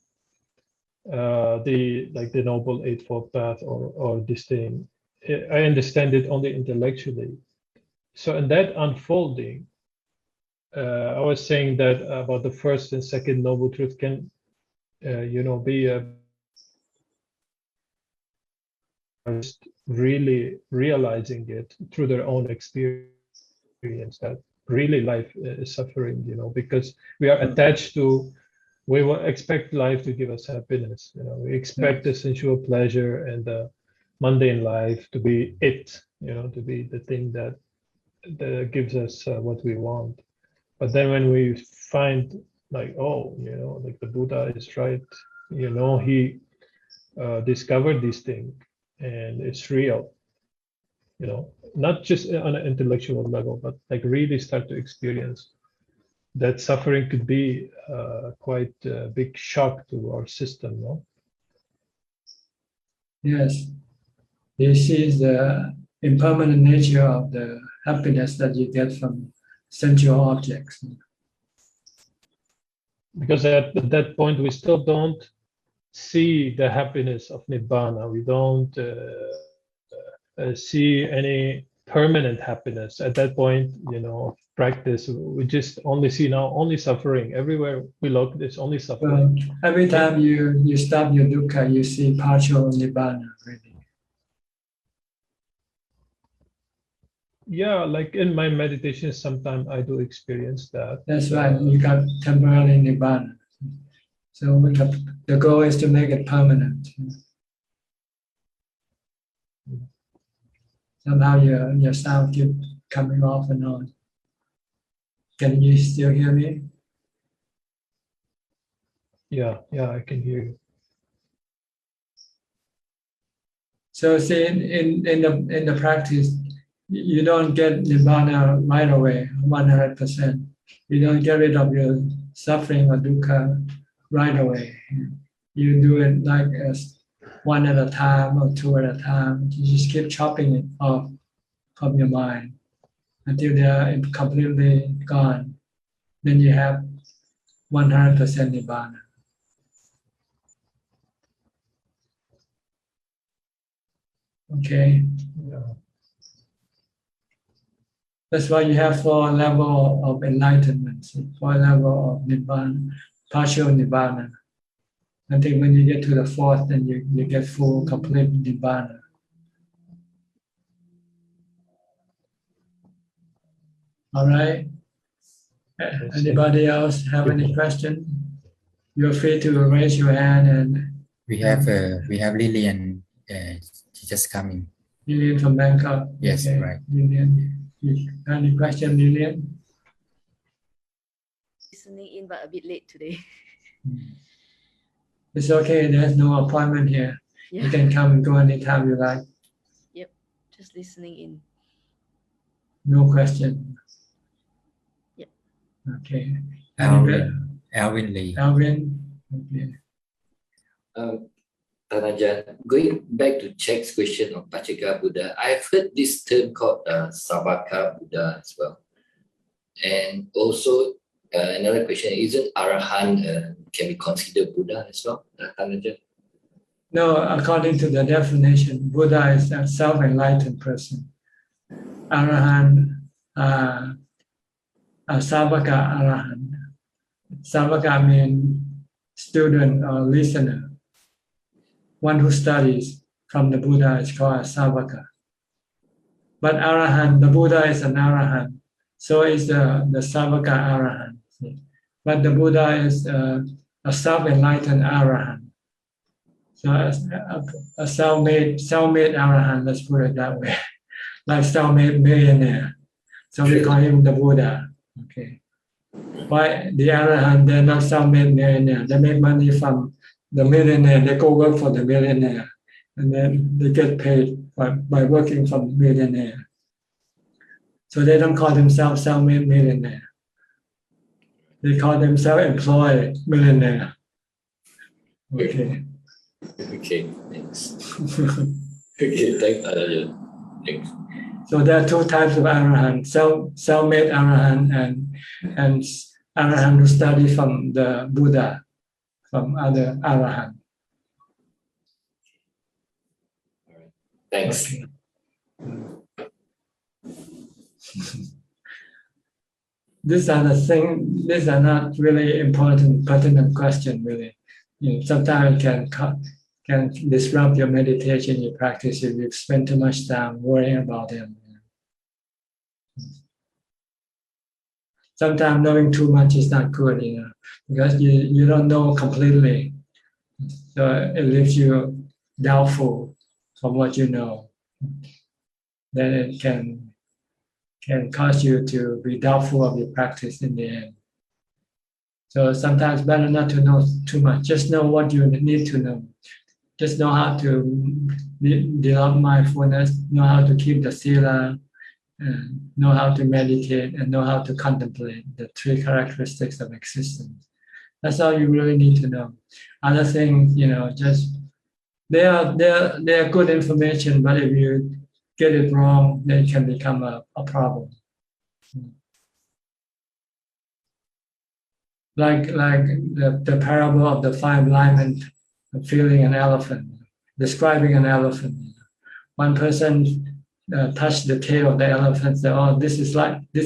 the Noble Eightfold Path or this thing. I understand it only intellectually. So in that unfolding, I was saying that about the first and second Noble Truth can, be just really realizing it through their own experience that really life is suffering, because we are attached to, we will expect life to give us happiness, we expect the sensual pleasure and the mundane life to be it, to be the thing that gives us what we want. But then when we find like, like the Buddha is right, he discovered this thing and it's real, not just on an intellectual level, but like really start to experience that suffering could be quite a big shock to our system, no? Yes. He sees the impermanent nature of the happiness that you get from sensual objects. Because at that point, we still don't see the happiness of Nibbana. We don't see any permanent happiness. At that point, practice, we just only see now only suffering. Everywhere we look, there's only suffering. Well, every time you stop your dukkha, you see partial Nibbana, really. Yeah, like in my meditation, sometimes I do experience that. That's right, you got temporary Nibbana. So the goal is to make it permanent. Somehow your sound keep coming off and on. Can you still hear me? Yeah, I can hear you. So see, in the practice, you don't get Nibbana right away, 100%. You don't get rid of your suffering or dukkha right away. You do it like as one at a time or two at a time. You just keep chopping it off from your mind until they are completely gone. Then you have 100% Nibbana. Okay. Yeah. That's why you have 4 levels of enlightenment, 4 levels of Nibbana, partial Nibbana. Until when you get to the 4th, then you get full, complete Nibbana. All right. Anybody else have any question? You're free to raise your hand and. We have Lillian. She just coming. Lillian from Bangkok. Yes, okay. Right. Lillian, any question, Lillian? Listening in, but a bit late today. It's okay. There's no appointment here. Yeah. You can come and go anytime you like. Yep, just listening in. No question. Yep. Okay. Alvin Lee. Alvin. Okay. Ajahn, going back to Jack's question of Pacceka Buddha, I've heard this term called Sabaka Buddha as well. And also another question, isn't Arahant can be considered Buddha as well? No, according to the definition, Buddha is a self-enlightened person. Arahant, Savaka Arahant. Savaka means student or listener. One who studies from the Buddha is called a Savaka. But Arahant, the Buddha is an Arahant. So is the Savaka Arahant. But the Buddha is a self-enlightened Arahant. So a self-made Arahant, let's put it that way. Like self-made millionaire. So we call him the Buddha. Okay. Why the Arahant, they're not self-made millionaire. They make money from the millionaire. They go work for the millionaire. And then they get paid by working for the millionaire. So they don't call themselves self-made millionaire. They call themselves employed millionaire. Okay. Okay, thanks. Okay, thanks, Ajahn. Thanks. So there are two types of arahant: self-made arahant and arahant who study from the Buddha, from other arahant. Thanks. Okay. These are the things. These are not really important, pertinent question. Really, sometimes it can disrupt your meditation, your practice if you spend too much time worrying about them. Sometimes knowing too much is not good, because you don't know completely, so it leaves you doubtful from what you know. Then it can cause you to be doubtful of your practice in the end. So sometimes better not to know too much. Just know what you need to know. Just know how to develop mindfulness, know how to keep the sila, know how to meditate, and know how to contemplate the three characteristics of existence. That's all you really need to know. Other things, just they are good information, but if you get it wrong, then it can become a problem. Like the parable of the 5 blind men feeling an elephant, describing an elephant. One person touched the tail of the elephant and said, "Oh, this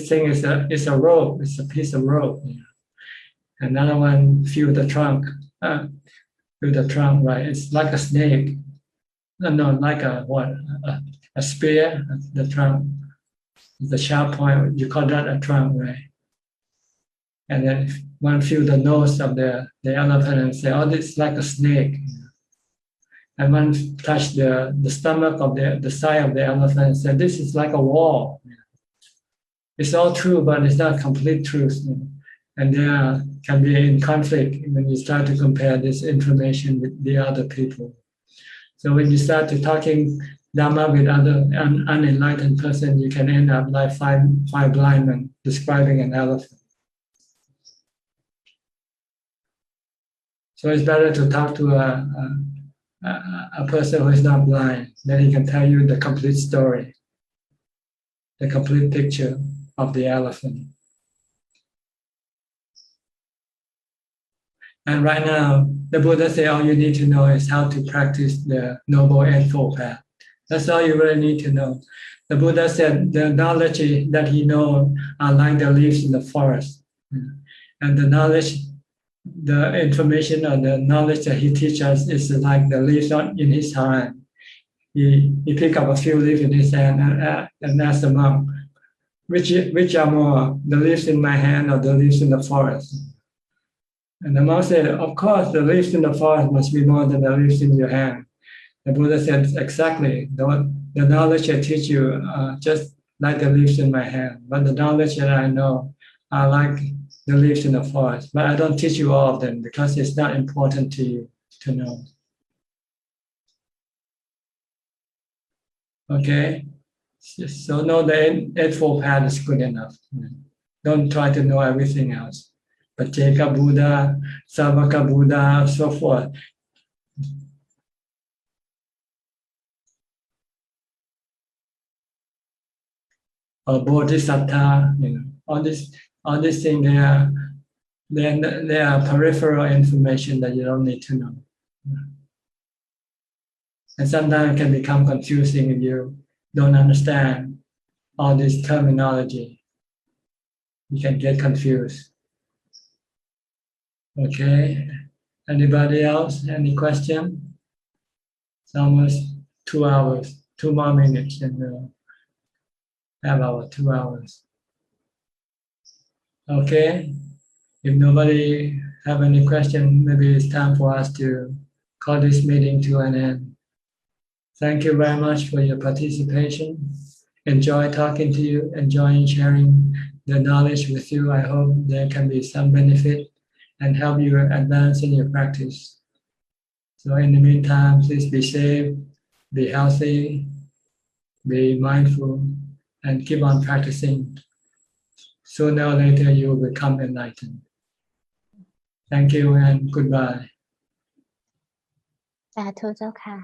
thing is a rope. It's a piece of rope." Another one feel the trunk. Right? It's like a snake. No, like a spear. The trunk, the sharp point. You call that a trunk, right? And then one feel the nose of the elephant and say, "Oh, this is like a snake." And one touch the stomach of the side of the elephant and said, "This is like a wall." It's all true, but it's not complete truth. And there can be in conflict when you start to compare this information with the other people. So when you start to talking Dhamma with other unenlightened person, you can end up like five blind men describing an elephant. So it's better to talk to a person who is not blind. Then he can tell you the complete story, the complete picture of the elephant. And right now, the Buddha said all you need to know is how to practice the Noble Eightfold Path. That's all you really need to know. The Buddha said the knowledge that he knows are like the leaves in the forest. And the knowledge, the information or the knowledge that he teaches us is like the leaves in his hand. He pick up a few leaves in his hand and ask the monk, which are more, the leaves in my hand or the leaves in the forest? And the monk said, of course, the leaves in the forest must be more than the leaves in your hand. The Buddha said, exactly, the knowledge I teach you just like the leaves in my hand, but the knowledge that I know are like the leaves in the forest. But I don't teach you all of them because it's not important to you to know. Okay? So know the Eightfold Path is good enough. Don't try to know everything else. Pacceka Buddha, Savaka Buddha, so forth. Or Bodhisattva, all these things, they are peripheral information that you don't need to know. And sometimes it can become confusing if you don't understand all this terminology. You can get confused. Okay. Anybody else? Any question? It's almost 2 hours, 2 more minutes, and we'll have our 2 hours. Okay. If nobody have any question, maybe it's time for us to call this meeting to an end. Thank you very much for your participation. Enjoy talking to you, enjoying sharing the knowledge with you. I hope there can be some benefit and help you advance in your practice. So in the meantime, please be safe, be healthy, be mindful, and keep on practicing. Sooner or later, you will become enlightened. Thank you and goodbye. สาธุเจ้าค่ะ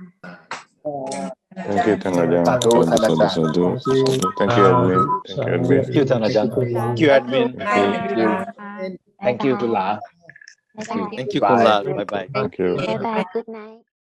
Thank you, Thang Ajahn. Sadu, Thang Ajahn. Sadu. Thank you, Edwin. Thank you, Edwin. Thank you, Thang Ajahn. Thank you, Edwin. Thank you. Thank you, Tula. Bye bye. Thank you, Kunla. Bye bye. Thank you. Bye bye. Good night